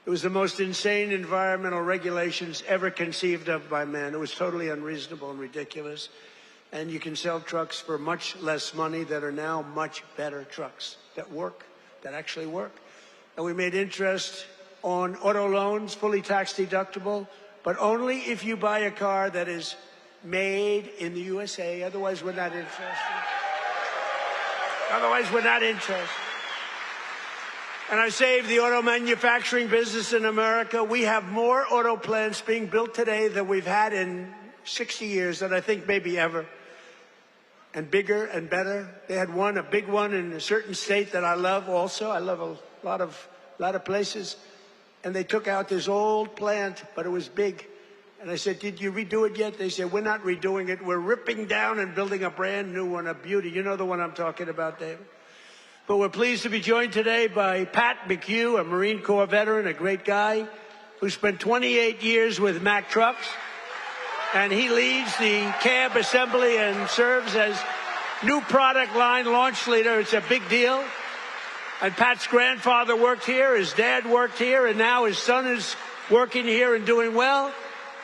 It was the most insane environmental regulations ever conceived of by man. It was totally unreasonable and ridiculous. And you can sell trucks for much less money that are now much better trucks that work, that actually work. And we made interest on auto loans, fully tax deductible, but only if you buy a car that is made in the USA. Otherwise, we're not interested. Otherwise, we're not interested. And I saved the auto manufacturing business in America. We have more auto plants being built today than we've had in 60 years, and I think maybe ever. And bigger and better. They had a big one in a certain state that I love also. I love a lot of places. And they took out this old plant, but it was big. And I said, did you redo it yet? They said, we're not redoing it. We're ripping down and building a brand new one, a beauty. You know the one I'm talking about, David. But we're pleased to be joined today by Pat McHugh, a Marine Corps veteran, a great guy who spent 28 years with Mack Trucks. And he leads the cab assembly and serves as new product line launch leader. It's a big deal. And Pat's grandfather worked here, his dad worked here, and now his son is working here and doing well.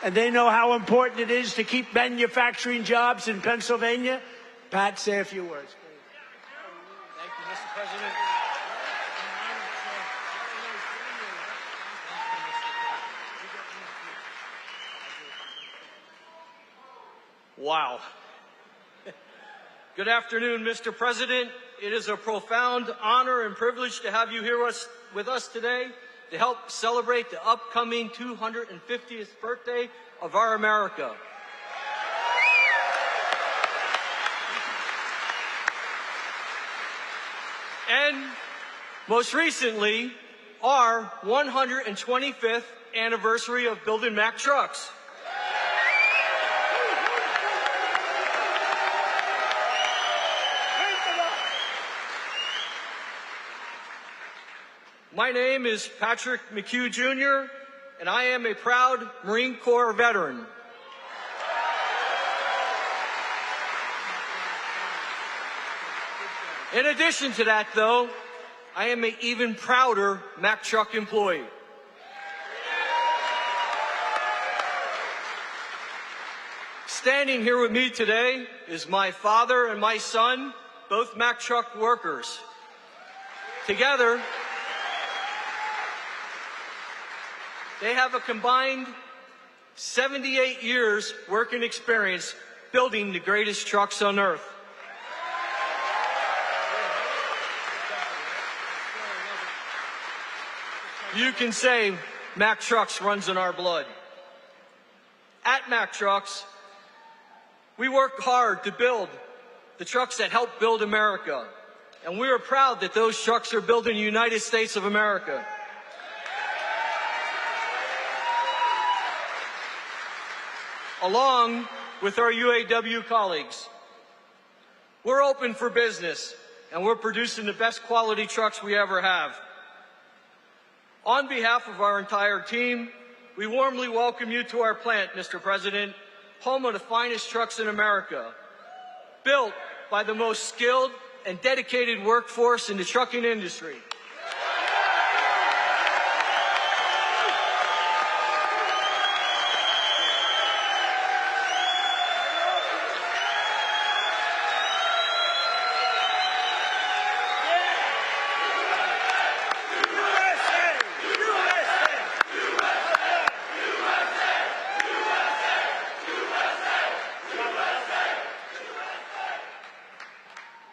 And they know how important it is to keep manufacturing jobs in Pennsylvania. Pat, say a few words. Thank you, Mr. President. Wow. Good afternoon, Mr. President. It is a profound honor and privilege to have you here with us today to help celebrate the upcoming 250th birthday of our America. And most recently, our 125th anniversary of building Mack trucks. My name is Patrick McHugh, Jr., and I am a proud Marine Corps veteran. In addition to that, though, I am an even prouder Mack truck employee. Standing here with me today is my father and my son, both Mack truck workers. Together, they have a combined 78 years working experience building the greatest trucks on earth. You can say Mack Trucks runs in our blood. At Mack Trucks, we work hard to build the trucks that help build America. And we are proud that those trucks are built in the United States of America. Along with our UAW colleagues, we're open for business and we're producing the best quality trucks we ever have. On behalf of our entire team, we warmly welcome you to our plant, Mr. President, home of the finest trucks in America, built by the most skilled and dedicated workforce in the trucking industry.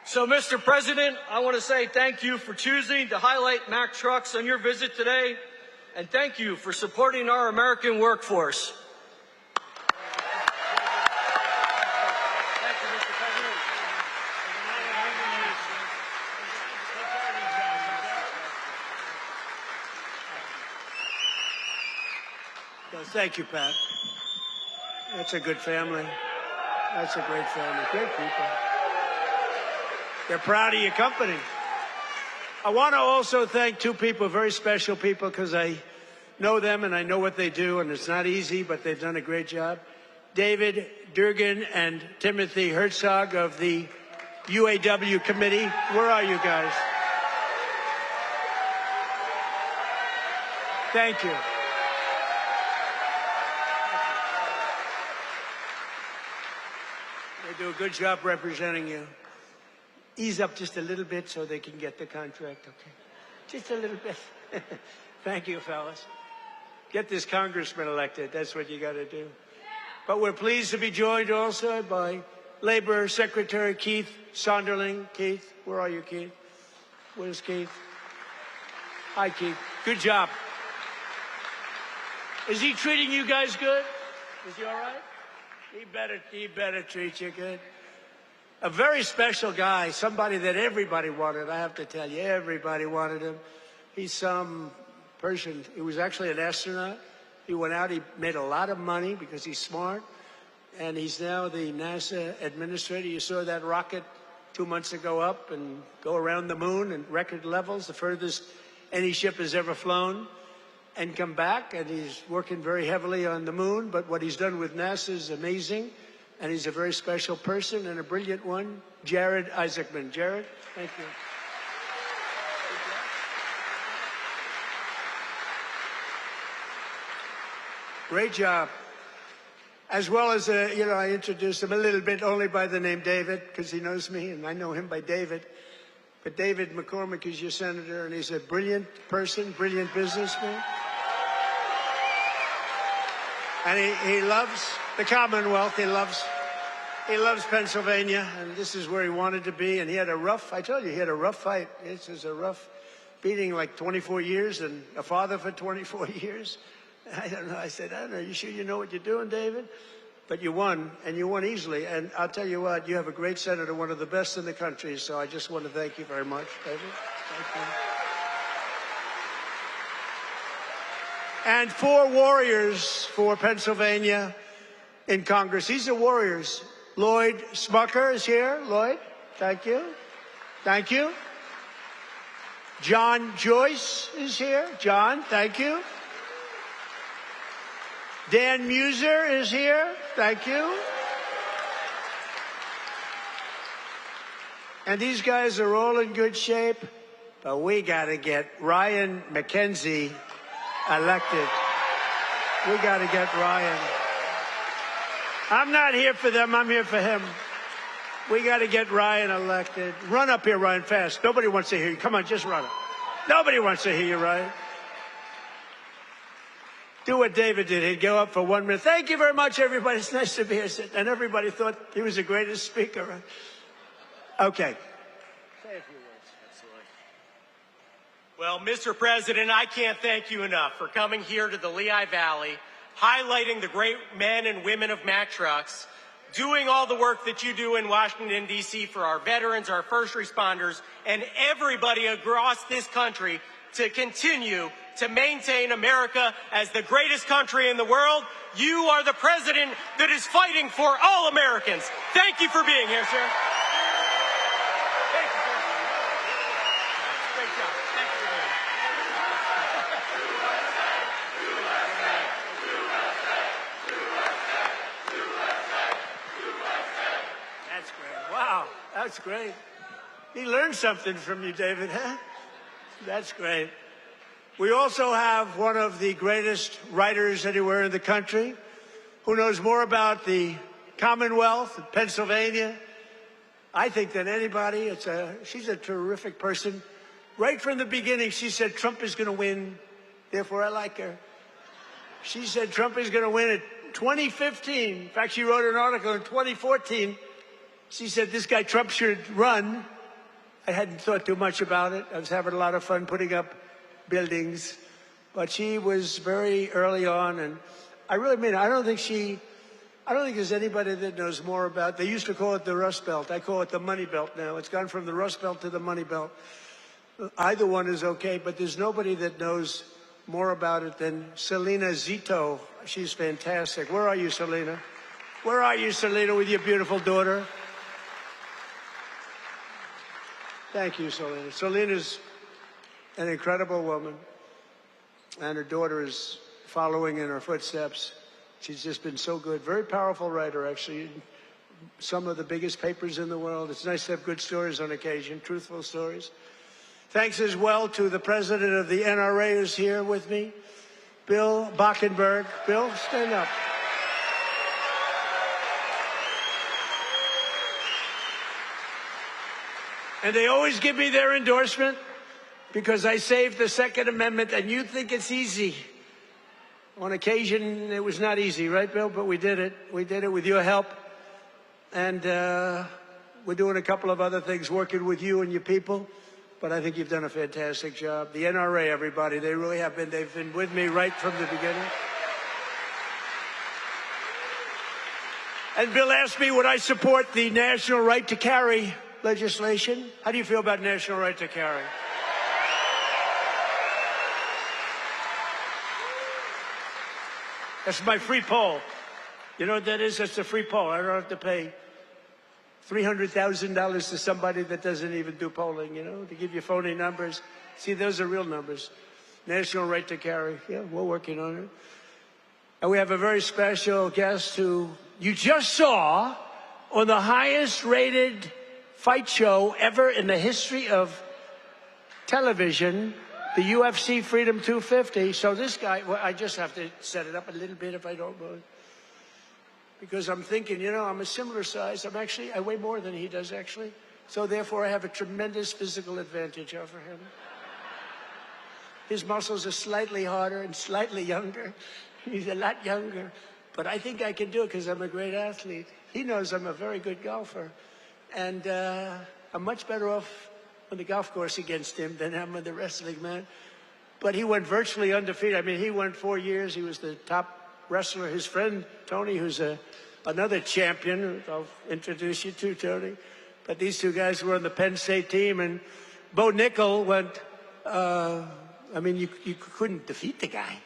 So, Mr. President, I want to say thank you for choosing to highlight Mack Trucks on your visit today, and thank you for supporting our American workforce. Thank you, Pat. That's a good family. That's a great family. Great people. They're proud of your company. I want to also thank two people, very special people, because I know them and I know what they do, and it's not easy, but they've done a great job. David Durgan and Timothy Herzog of the UAW committee. Where are you guys? Thank you. They do a good job representing you. Ease up just a little bit so they can get the contract, okay? Just a little bit. Thank you, fellas. Get this congressman elected. That's what you got to do. But we're pleased to be joined also by Labor Secretary Keith Sonderling. Keith, where are you, Keith? Where's Keith? Hi, Keith. Good job. Is he treating you guys good? Is he all right? He better treat you good. A very special guy, somebody that everybody wanted. I have to tell you, everybody wanted him. He's some person. He was actually an astronaut. He went out. He made a lot of money because he's smart. And he's now the NASA administrator. You saw that rocket 2 months ago up and go around the moon in record levels, the furthest any ship has ever flown, and come back. And he's working very heavily on the moon. But what he's done with NASA is amazing. And he's a very special person and a brilliant one, Jared Isaacman. Jared, thank you. Great job. As well as, I introduced him a little bit only by the name David, because he knows me, and I know him by David. But David McCormick is your senator, and he's a brilliant person, brilliant businessman. And he loves the Commonwealth. He loves Pennsylvania, and this is where he wanted to be. And he had a rough fight. This is a rough beating, like 24 years, and a father for 24 years. I don't know. I said, I don't know. You sure you know what you're doing, David? But you won, and you won easily. And I'll tell you what, you have a great senator, one of the best in the country. So I just want to thank you very much, David. Thank you. And 4 warriors for Pennsylvania in Congress. These are warriors. Lloyd Smucker is here. Lloyd, thank you. Thank you. John Joyce is here. John, thank you. Dan Muser is here. Thank you. And these guys are all in good shape, but we got to get Ryan McKenzie elected. We got to get Ryan. I'm not here for them. I'm here for him. We got to get Ryan elected. Run up here, Ryan, fast. Nobody wants to hear you. Come on, just run up. Nobody wants to hear you, Ryan. do what David did. He'd go up for 1 minute. Thank you very much, everybody. It's nice to be here. And everybody thought he was the greatest speaker. Okay. Say a few words. Absolutely. Well, Mr. President, I can't thank you enough for coming here to the Lehigh Valley, highlighting the great men and women of Mack Trucks, doing all the work that you do in Washington, D.C. for our veterans, our first responders, and everybody across this country to continue to maintain America as the greatest country in the world. You are the president that is fighting for all Americans. Thank you for being here, sir. Thank you, sir. Great job. Thank you for being here. That's great. Wow, that's great. He learned something from you, David, huh? That's great. We also have one of the greatest writers anywhere in the country who knows more about the Commonwealth of Pennsylvania, I think, than anybody. She's a terrific person. Right from the beginning, she said Trump is going to win, therefore I like her. She said Trump is going to win in 2015. In fact, she wrote an article in 2014. She said this guy Trump should run. I hadn't thought too much about it. I was having a lot of fun putting up buildings, but she was very early on, and I really mean it. I don't think there's anybody that knows more about. They used to call it the Rust Belt. I call it the Money Belt now. It's gone from the Rust Belt to the Money Belt. Either one is okay, but there's nobody that knows more about it than Selena Zito. She's fantastic. Where are you, Selena? Where are you, Selena, with your beautiful daughter? Thank you, Selena. Selena's an incredible woman, and her daughter is following in her footsteps. She's just been so good. Very powerful writer, actually. Some of the biggest papers in the world. It's nice to have good stories on occasion, truthful stories. Thanks as well to the president of the NRA who's here with me, Bill Bockenberg. Bill, stand up. And they always give me their endorsement because I saved the Second Amendment, and you think it's easy. On occasion, it was not easy, right, Bill? But we did it. We did it with your help. And we're doing a couple of other things, working with you and your people. But I think you've done a fantastic job. The NRA, everybody, they really have been. They've been with me right from the beginning. And Bill asked me, would I support the national right to carry legislation? How do you feel about national right to carry? That's my free poll. You know what that is? That's a free poll. I don't have to pay $300,000 to somebody that doesn't even do polling, you know, to give you phony numbers. See, those are real numbers. National right to carry. Yeah, we're working on it. And we have a very special guest who you just saw on the highest rated fight show ever in the history of television, the UFC Freedom 250. So this guy, well, I just have to set it up a little bit if I don't mind. Because I'm thinking, you know, I'm a similar size. I weigh more than he does, actually. So therefore, I have a tremendous physical advantage over him. His muscles are slightly harder and slightly younger. He's a lot younger. But I think I can do it because I'm a great athlete. He knows I'm a very good golfer. And I'm much better off on the golf course against him than I'm on the wrestling mat. But he went virtually undefeated. I mean, he won 4 years. He was the top wrestler. His friend, Tony, who's another champion, I'll introduce you to, Tony. But these two guys were on the Penn State team. And Bo Nickel went, I mean, you couldn't defeat the guy.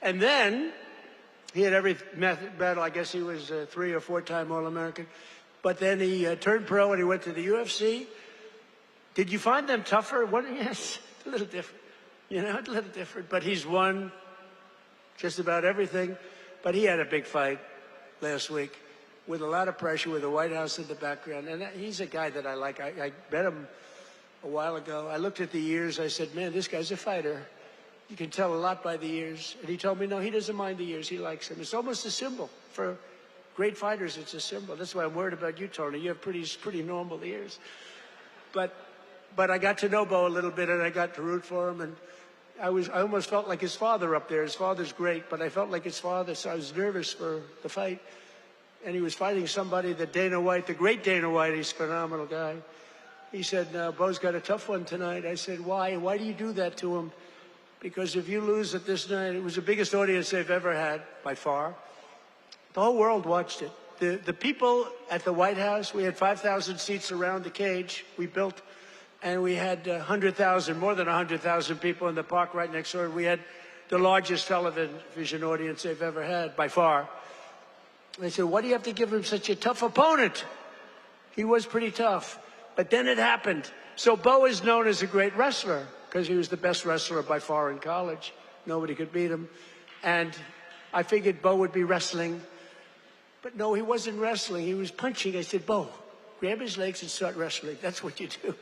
And then he had every battle. I guess he was a 3 or 4-time All-American. But then he turned pro and he went to the UFC. Did you find them tougher? Yes, a little different. You know, a little different. But he's won just about everything. But he had a big fight last week with a lot of pressure, with the White House in the background. And he's a guy that I like. I met him a while ago. I looked at the ears. I said, man, this guy's a fighter. You can tell a lot by the ears. And he told me, no, he doesn't mind the ears. He likes them. It's almost a symbol. For great fighters, it's a symbol. That's why I'm worried about you, Tony. You have pretty normal ears. But I got to know Bo a little bit, and I got to root for him. I almost felt like his father up there. His father's great, but I felt like his father, so I was nervous for the fight. And he was fighting somebody that Dana White, the great Dana White, he's a phenomenal guy. He said, no, Bo's got a tough one tonight. I said, why? Why do you do that to him? Because if you lose at this night, it was the biggest audience they've ever had, by far. The whole world watched it. The people at the White House, we had 5,000 seats around the cage we built, and we had 100,000, more than 100,000 people in the park right next door. We had the largest television audience they've ever had, by far. They said, why do you have to give him such a tough opponent? He was pretty tough. But then it happened. So Bo is known as a great wrestler because he was the best wrestler by far in college. Nobody could beat him. And I figured Bo would be wrestling. But no, he wasn't wrestling. He was punching. I said, Bo, grab his legs and start wrestling. That's what you do.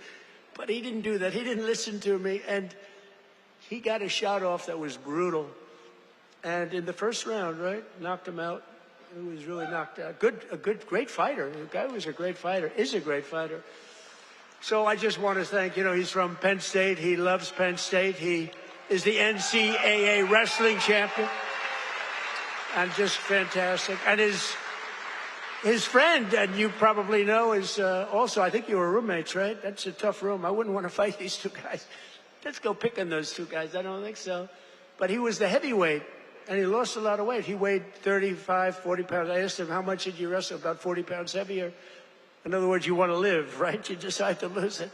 But he didn't do that. He didn't listen to me. And he got a shot off that was brutal. And in the first round, right, knocked him out. He was really knocked out. Great fighter. The guy was a great fighter, is a great fighter. So I just want to thank, he's from Penn State. He loves Penn State. He is the NCAA wrestling champion. And just fantastic. And his friend, and you probably know, is also, I think you were roommates, right? That's a tough room. I wouldn't want to fight these two guys. Let's go pick on those two guys. I don't think so. But he was the heavyweight. And he lost a lot of weight. He weighed 35, 40 pounds. I asked him, how much did you wrestle? About 40 pounds heavier. In other words, you want to live, right? You decide to lose it.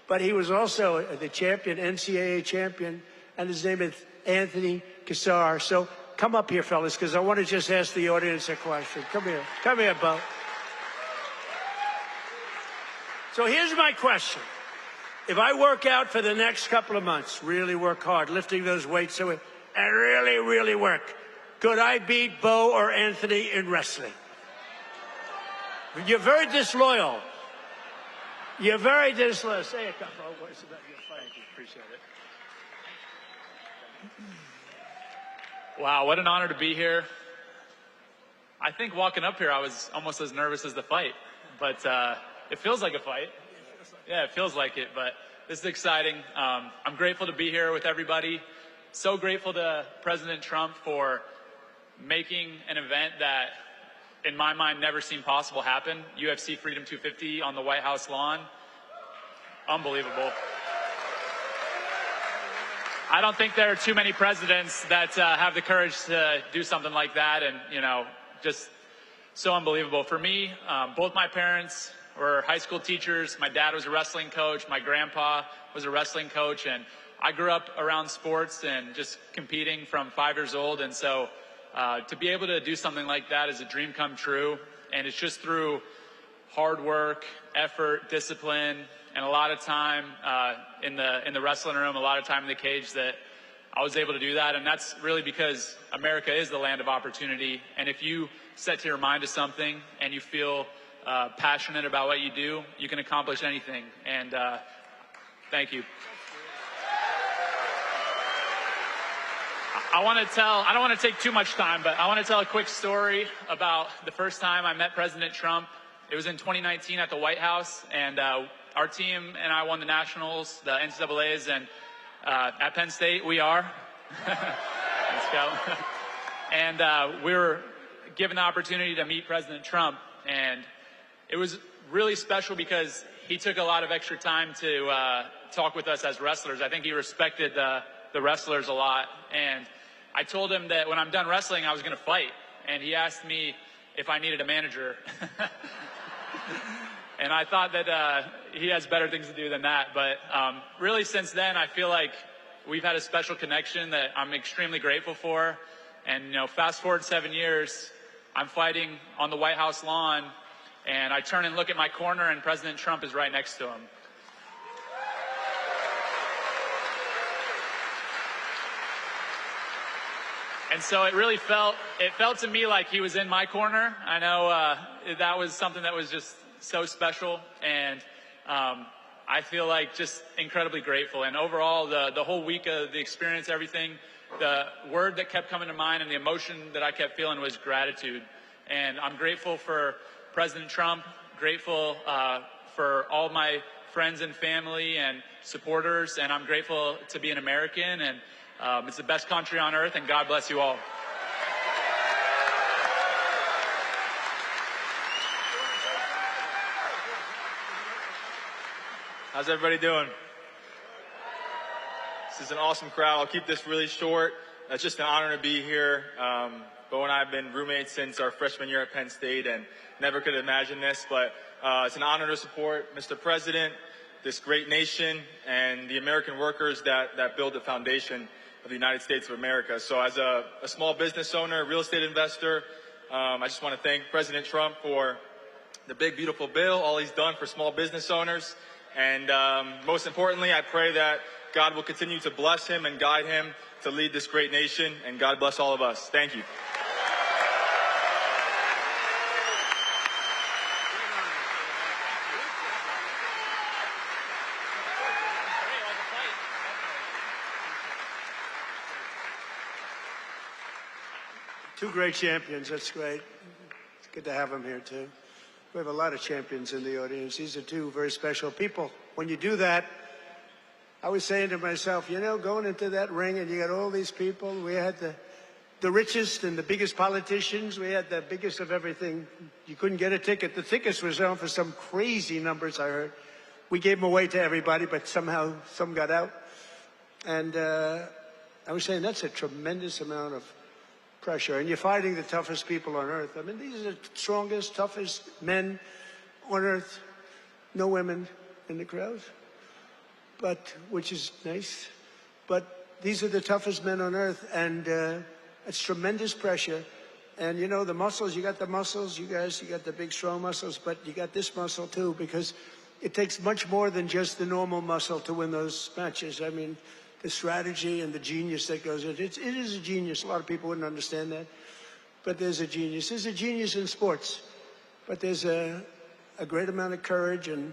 But he was also the champion, NCAA champion, and his name is Anthony Cassar. So come up here, fellas, because I want to just ask the audience a question. Come here. Come here, Bo. So here's my question. If I work out for the next couple of months, really work hard, lifting those weights, and really, really work, could I beat Bo or Anthony in wrestling? You're very disloyal. You're very disloyal. Say a couple of words about your fight. Thank you. Appreciate it. Wow, what an honor to be here. I think walking up here, I was almost as nervous as the fight, but it feels like a fight. Yeah, it feels like it, but this is exciting. I'm grateful to be here with everybody. So grateful to President Trump for making an event that, in my mind, never seemed possible happen. UFC Freedom 250 on the White House lawn. Unbelievable. I don't think there are too many presidents that have the courage to do something like that, and, just so unbelievable. For me, both my parents were high school teachers. My dad was a wrestling coach. My grandpa was a wrestling coach, and I grew up around sports and just competing from 5 years old. And so to be able to do something like that is a dream come true. And it's just through hard work, effort, discipline, and a lot of time in the wrestling room, a lot of time in the cage that I was able to do that. And that's really because America is the land of opportunity. And if you set your mind to something and you feel passionate about what you do, you can accomplish anything. And thank you. I don't want to take too much time, but I want to tell a quick story about the first time I met President Trump. It was in 2019 at the White House, and our team and I won the Nationals, the NCAAs, and at Penn State, we are. Let's go. And we were given the opportunity to meet President Trump, and it was really special because he took a lot of extra time to talk with us as wrestlers. I think he respected the wrestlers a lot, and I told him that when I'm done wrestling, I was going to fight, and he asked me if I needed a manager. And I thought that he has better things to do than that, but really since then, I feel like we've had a special connection that I'm extremely grateful for. And, fast forward 7 years, I'm fighting on the White House lawn, and I turn and look at my corner, and President Trump is right next to him. And so it felt to me like he was in my corner. I know that was something that was just so special, and I feel like just incredibly grateful. And overall, the whole week of the experience, everything, the word that kept coming to mind and the emotion that I kept feeling was gratitude. And I'm grateful for President Trump, grateful for all my friends and family and supporters, and I'm grateful to be an American, and it's the best country on earth, and God bless you all. How's everybody doing? This is an awesome crowd. I'll keep this really short. It's just an honor to be here. Bo and I have been roommates since our freshman year at Penn State and never could have imagined this, but it's an honor to support Mr. President, this great nation, and the American workers that build the foundation of the United States of America. So as a small business owner, real estate investor, I just want to thank President Trump for the big, beautiful bill, all he's done for small business owners. And most importantly, I pray that God will continue to bless him and guide him to lead this great nation. And God bless all of us. Thank you. Two great champions. That's great. It's good to have them here, too. We have a lot of champions in the audience. These are two very special people. When you do that, I was saying to myself, you know, going into that ring and you got all these people, we had the richest and the biggest politicians. We had the biggest of everything. You couldn't get a ticket. The tickets were selling for some crazy numbers, I heard. We gave them away to everybody, but somehow some got out. And I was saying that's a tremendous amount of pressure. And you're fighting the toughest people on earth. I mean, these are the strongest, toughest men on earth. No women in the crowd, but which is nice. But these are the toughest men on earth, and it's tremendous pressure. And you know, the muscles, you got the muscles, you guys, you got the big strong muscles, but you got this muscle too, because it takes much more than just the normal muscle to win those matches. I mean, the strategy and the genius that goes into it. It is a genius. A lot of people wouldn't understand that, but there's a genius. There's a genius in sports, but there's a great amount of courage and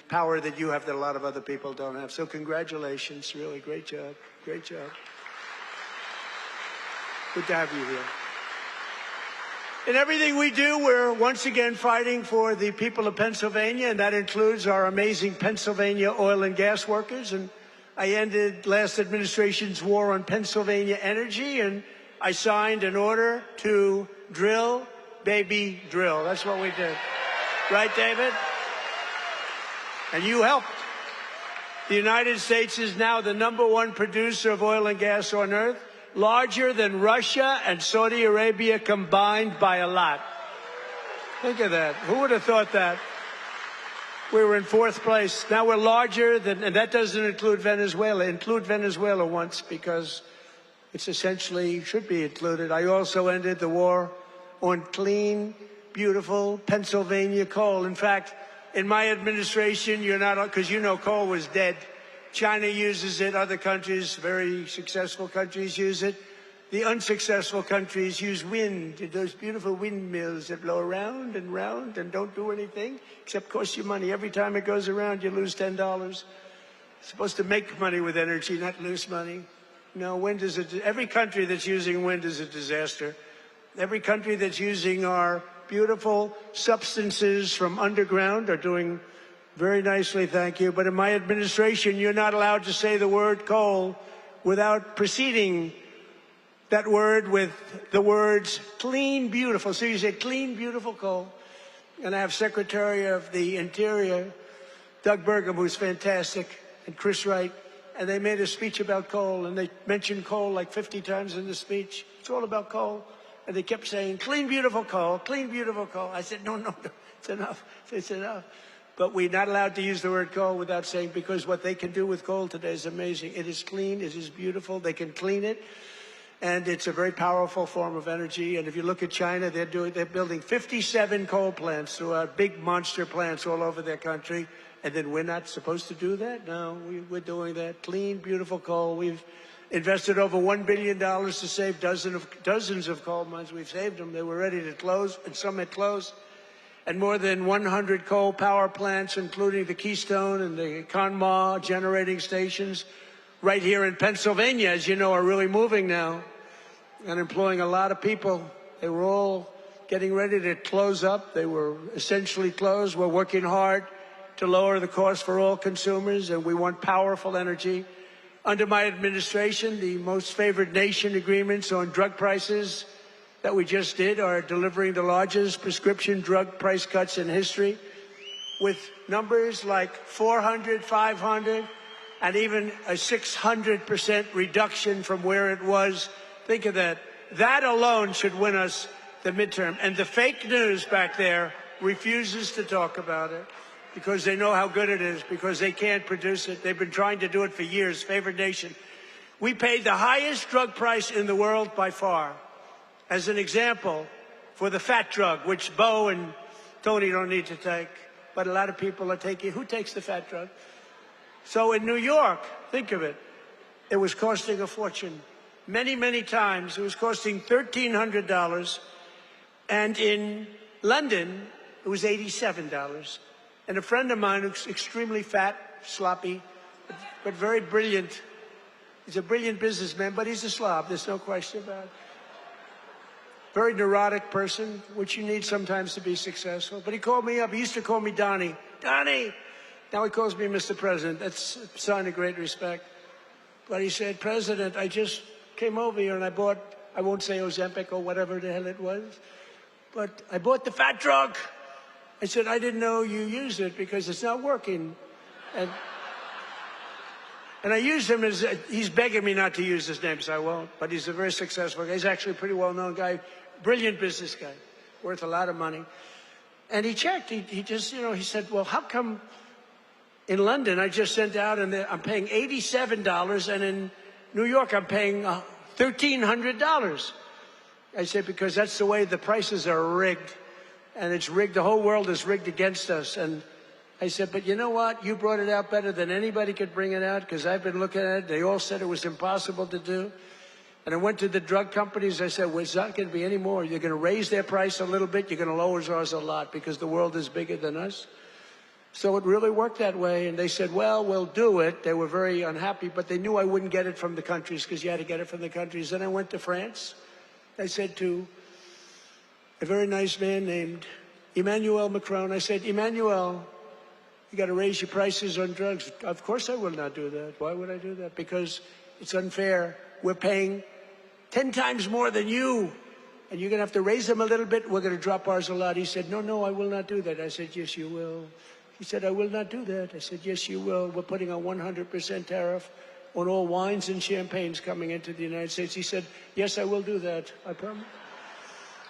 power that you have that a lot of other people don't have. So congratulations, really great job. Great job. Good to have you here. In everything we do, we're once again fighting for the people of Pennsylvania, and that includes our amazing Pennsylvania oil and gas workers. And I ended last administration's war on Pennsylvania energy, and I signed an order to drill, baby, drill. That's what we did. Right, David? And you helped. The United States is now the #1 producer of oil and gas on earth, larger than Russia and Saudi Arabia combined by a lot. Think of that. Who would have thought that? We were in 4th place. Now we're larger than, and that doesn't include Venezuela. Include Venezuela once, because it's essentially should be included. I also ended the war on clean, beautiful Pennsylvania coal. In fact, in my administration, you're not, because you know coal was dead. China uses it. Other countries, very successful countries, use it. The unsuccessful countries use wind, those beautiful windmills that blow around and round and don't do anything except cost you money. Every time it goes around, you lose $10. It's supposed to make money with energy, not lose money. No, wind is every country that's using wind is a disaster. Every country that's using our beautiful substances from underground are doing very nicely, thank you. But in my administration, you're not allowed to say the word coal without preceding that word with the words clean, beautiful. So you say clean, beautiful coal. And I have Secretary of the Interior, Doug Burgum, who's fantastic, and Chris Wright. And they made a speech about coal, and they mentioned coal like 50 times in the speech. It's all about coal. And they kept saying, clean, beautiful coal, clean, beautiful coal. I said, no, it's enough. It's enough. But we're not allowed to use the word coal without saying, because what they can do with coal today is amazing. It is clean. It is beautiful. They can clean it. And it's a very powerful form of energy. And if you look at China, they're building 57 coal plants throughout, big monster plants all over their country. And then we're not supposed to do that? No, we're doing that. Clean, beautiful coal. We've invested over $1 billion to save dozens of coal mines. We've saved them. They were ready to close, and some had closed. And more than 100 coal power plants, including the Keystone and the Conemaugh generating stations, right here in Pennsylvania, as you know, are really moving now and employing a lot of people. They were all getting ready to close up. They were essentially closed. We're working hard to lower the cost for all consumers, and we want powerful energy. Under my administration, the most favored nation agreements on drug prices that we just did are delivering the largest prescription drug price cuts in history, with numbers like 400, 500, and even a 600% reduction from where it was. Think of that. That alone should win us the midterm. And the fake news back there refuses to talk about it because they know how good it is, because they can't produce it. They've been trying to do it for years. Favored nation. We paid the highest drug price in the world by far. As an example, for the fat drug, which Bo and Tony don't need to take, but a lot of people are taking. Who takes the fat drug? So in New York, think of it, it was costing a fortune. Many, many times it was costing $1,300. And in London, it was $87. And a friend of mine who's extremely fat, sloppy, but very brilliant. He's a brilliant businessman, but he's a slob. There's no question about it. Very neurotic person, which you need sometimes to be successful. But he called me up. He used to call me Donnie. Donnie! Now he calls me Mr. President. That's a sign of great respect. But he said, President, I just came over here and I bought, I won't say Ozempic or whatever the hell it was, but I bought the fat drug. I said, I didn't know you used it because it's not working. And I used him as, he's begging me not to use his name, so I won't. But he's a very successful guy. He's actually a pretty well-known guy, brilliant business guy, worth a lot of money. And he checked. He just, he said, well, how come in London I just sent out and I'm paying $87, and in New York I'm paying $1,300? I said, because that's the way the prices are rigged. And it's rigged. The whole world is rigged against us. And I said, but you know what? You brought it out better than anybody could bring it out, because I've been looking at it. They all said it was impossible to do. And I went to the drug companies. I said, well, it's not going to be any more. You're going to raise their price a little bit. You're going to lower ours a lot, because the world is bigger than us. So it really worked that way. And they said, well, we'll do it. They were very unhappy, but they knew I wouldn't get it from the countries, because you had to get it from the countries. Then I went to France. I said to a very nice man named Emmanuel Macron, I said, Emmanuel, you got to raise your prices on drugs. Of course I will not do that. Why would I do that? Because it's unfair. We're paying 10 times more than you, and you're going to have to raise them a little bit. We're going to drop ours a lot. He said, no, I will not do that. I said, yes, you will. He said, I will not do that. I said, yes, you will. We're putting a 100% tariff on all wines and champagnes coming into the United States. He said, yes, I will do that. I promise.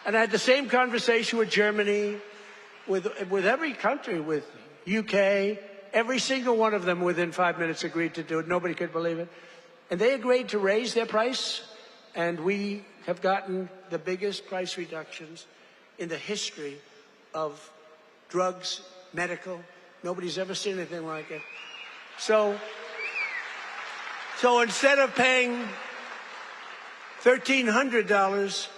And I had the same conversation with Germany, with every country, with UK. Every single one of them within 5 minutes agreed to do it. Nobody could believe it. And they agreed to raise their price, and we have gotten the biggest price reductions in the history of drugs, medical. Nobody's ever seen anything like it. So instead of paying $1,300,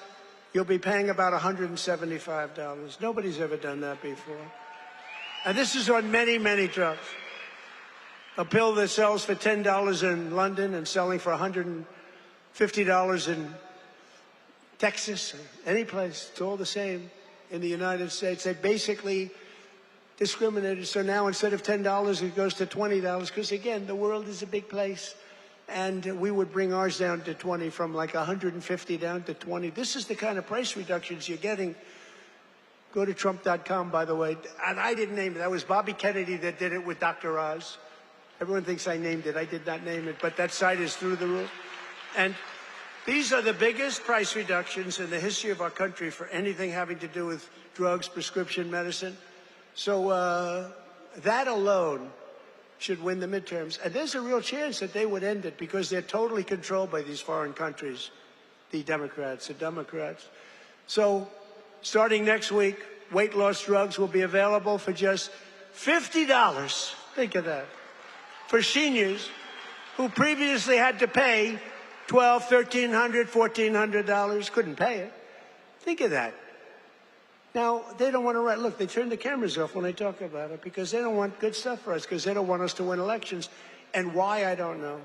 you'll be paying about $175. Nobody's ever done that before. And this is on many, many drugs. A pill that sells for $10 in London and selling for $150 in Texas, or any place, it's all the same in the United States. They basically discriminated. So now instead of $10, it goes to $20, because again, the world is a big place. And we would bring ours down to 20, from like 150 down to 20. This is the kind of price reductions you're getting. Go to Trump.com, by the way. And I didn't name it. That was Bobby Kennedy that did it with Dr. Oz. Everyone thinks I named it. I did not name it, but that site is through the roof. And these are the biggest price reductions in the history of our country for anything having to do with drugs, prescription medicine. So that alone should win the midterms. And there's a real chance that they would end it, because they're totally controlled by these foreign countries, the Democrats. So starting next week, weight loss drugs will be available for just $50. Think of that. For seniors who previously had to pay $1,200, $1,300, $1,400, couldn't pay it. Think of that. Now, they don't want to write. Look, they turn the cameras off when I talk about it, because they don't want good stuff for us, because they don't want us to win elections. And why, I don't know.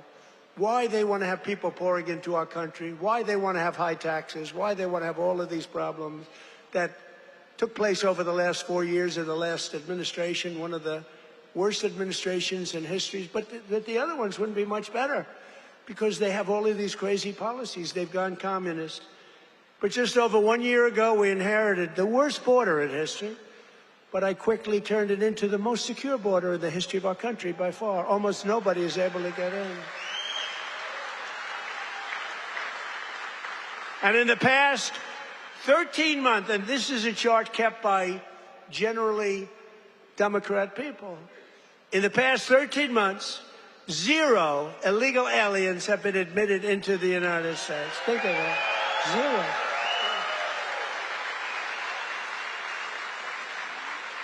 Why they want to have people pouring into our country, why they want to have high taxes, why they want to have all of these problems that took place over the last 4 years of the last administration. One of the worst administrations in history, but that the other ones wouldn't be much better because they have all of these crazy policies. They've gone communist. But just over 1 year ago, we inherited the worst border in history, but I quickly turned it into the most secure border in the history of our country by far. Almost nobody is able to get in. And in the past 13 months, and this is a chart kept by generally Democrat people, in the past 13 months, 0 illegal aliens have been admitted into the United States. Think of that. 0.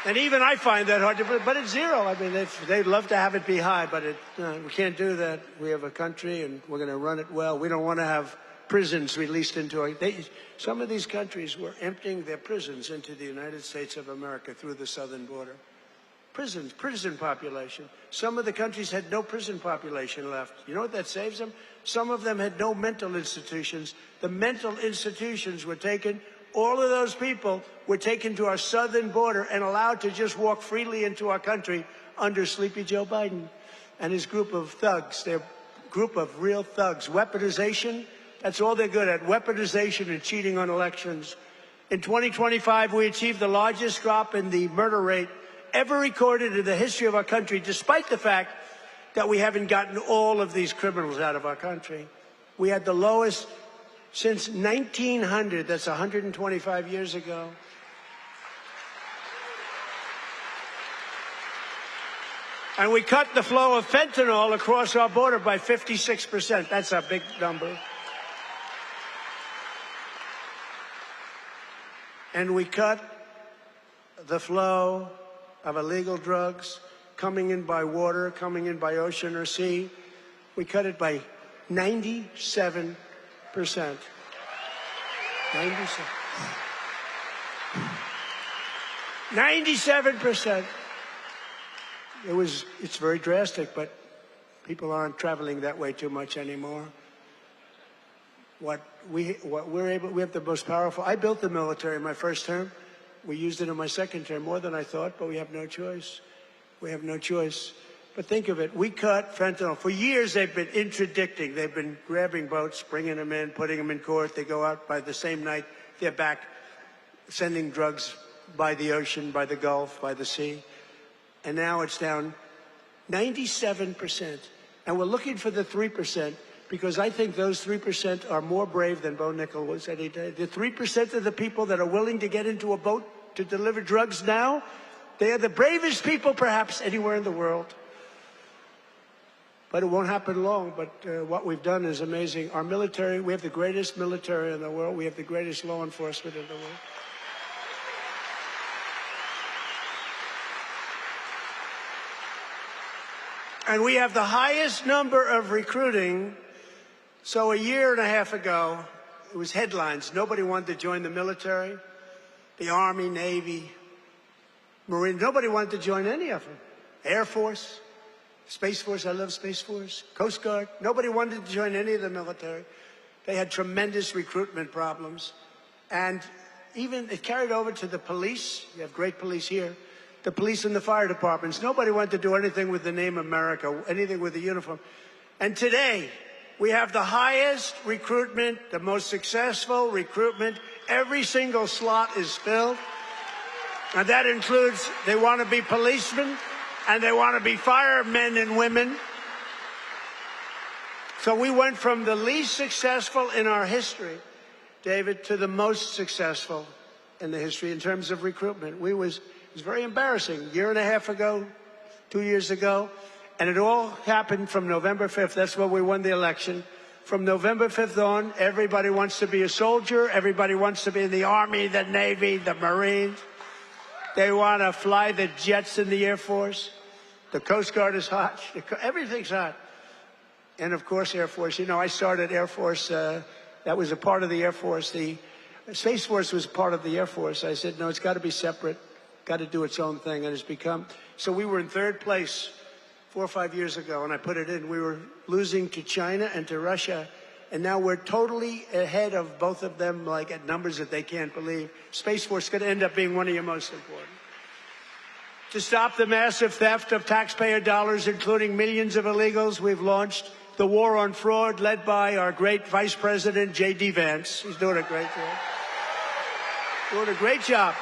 And even I find that hard to believe, but it's 0. I mean, they'd love to have it be high, but we can't do that. We have a country, and we're going to run it well. We don't want to have prisons released into our... Some of these countries were emptying their prisons into the United States of America through the southern border. Prisons, prison population. Some of the countries had no prison population left. You know what that saves them? Some of them had no mental institutions. The mental institutions were taken. All of those people were taken to our southern border and allowed to just walk freely into our country under Sleepy Joe Biden and his group of thugs, their group of real thugs. Weaponization, that's all they're good at, weaponization and cheating on elections. In 2025, we achieved the largest drop in the murder rate ever recorded in the history of our country, despite the fact that we haven't gotten all of these criminals out of our country. We had the lowest since 1900, that's 125 years ago. And we cut the flow of fentanyl across our border by 56%. That's a big number. And we cut the flow of illegal drugs coming in by water, coming in by ocean or sea. We cut it by 97%. 97. 97%. It's very drastic, but people aren't traveling that way too much anymore. We have the most powerful. I built the military in my first term. We used it in my second term, more than I thought, but we have no choice. We have no choice. But think of it. We cut fentanyl. For years, they've been interdicting. They've been grabbing boats, bringing them in, putting them in court. They go out by the same night. They're back sending drugs by the ocean, by the Gulf, by the sea. And now it's down 97%. And we're looking for the 3%, because I think those 3% are more brave than Bo Nickel was any day. The 3% of the people that are willing to get into a boat to deliver drugs now, they are the bravest people perhaps anywhere in the world. But it won't happen long. But what we've done is amazing. Our military, we have the greatest military in the world. We have the greatest law enforcement in the world. And we have the highest number of recruiting. So a year and a half ago, it was headlines. Nobody wanted to join the military, the Army, Navy, Marine. Nobody wanted to join any of them. Air Force, Space Force. I love Space Force. Coast Guard. Nobody wanted to join any of the military. They had tremendous recruitment problems. And even it carried over to the police. You have great police here. The police and the fire departments. Nobody wanted to do anything with the name America, anything with the uniform. And today, we have the highest recruitment, the most successful recruitment. Every single slot is filled. And that includes, they want to be policemen, and they want to be firemen and women. So we went from the least successful in our history, David, to the most successful in the history in terms of recruitment. It was very embarrassing. A year and a half ago, 2 years ago, and it all happened from November 5th. That's when we won the election. From November 5th on, everybody wants to be a soldier. Everybody wants to be in the Army, the Navy, the Marines. They want to fly the jets in the Air Force. The Coast Guard is hot. Everything's hot. And, of course, Air Force. You know, I started Air Force. That was a part of the Air Force. The Space Force was part of the Air Force. I said, no, it's got to be separate. Got to do its own thing. And it's become. So we were in third place 4 or 5 years ago, and I put it in. We were losing to China and to Russia. And now we're totally ahead of both of them, like at numbers that they can't believe. Space Force could end up being one of your most important. To stop the massive theft of taxpayer dollars, including millions of illegals, we've launched the war on fraud, led by our great Vice President, J.D. Vance. He's doing a great job. Doing a great job.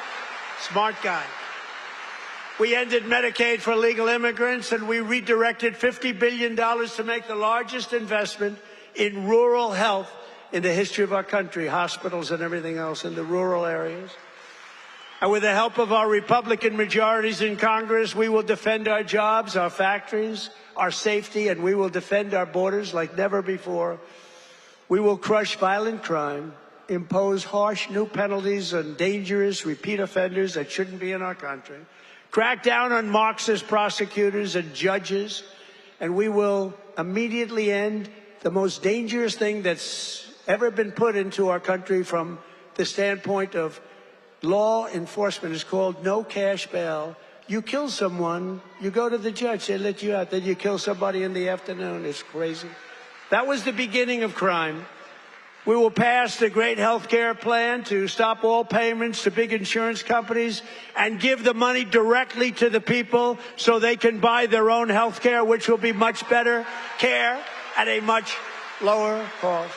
Smart guy. We ended Medicaid for illegal immigrants, and we redirected $50 billion to make the largest investment in rural health in the history of our country, hospitals and everything else in the rural areas. And with the help of our Republican majorities in Congress, we will defend our jobs, our factories, our safety, and we will defend our borders like never before. We will crush violent crime, impose harsh new penalties on dangerous repeat offenders that shouldn't be in our country, crack down on Marxist prosecutors and judges, and we will immediately end the most dangerous thing that's ever been put into our country from the standpoint of law enforcement. Is called no cash bail. You kill someone, you go to the judge, they let you out, then you kill somebody in the afternoon. It's crazy. That was the beginning of crime. We will pass the great health care plan to stop all payments to big insurance companies and give the money directly to the people so they can buy their own health care, which will be much better care at a much lower cost.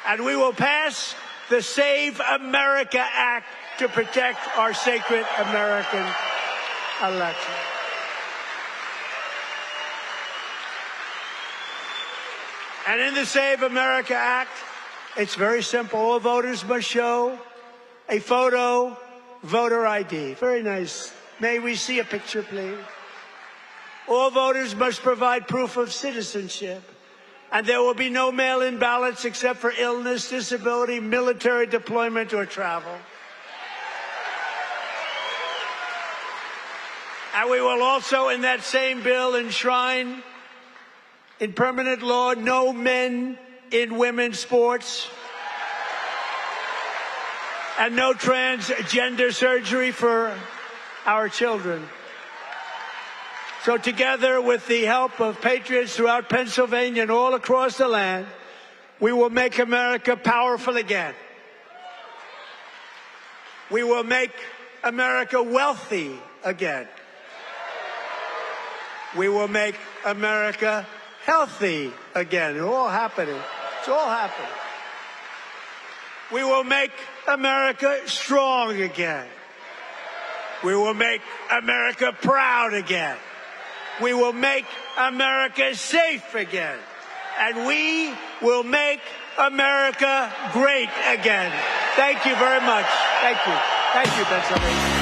And we will pass the Save America Act to protect our sacred American election. And in the Save America Act, it's very simple. All voters must show a photo, voter ID. Very nice. May we see a picture, please? All voters must provide proof of citizenship. And there will be no mail-in ballots except for illness, disability, military deployment, or travel. And we will also, in that same bill, enshrine in permanent law no men in women's sports and no transgender surgery for our children. So together, with the help of patriots throughout Pennsylvania and all across the land, we will make America powerful again. We will make America wealthy again. We will make America healthy again. It's all happening. It's all happening. We will make America strong again. We will make America proud again. We will make America safe again. And we will make America great again. Thank you very much. Thank you. Thank you, Pennsylvania.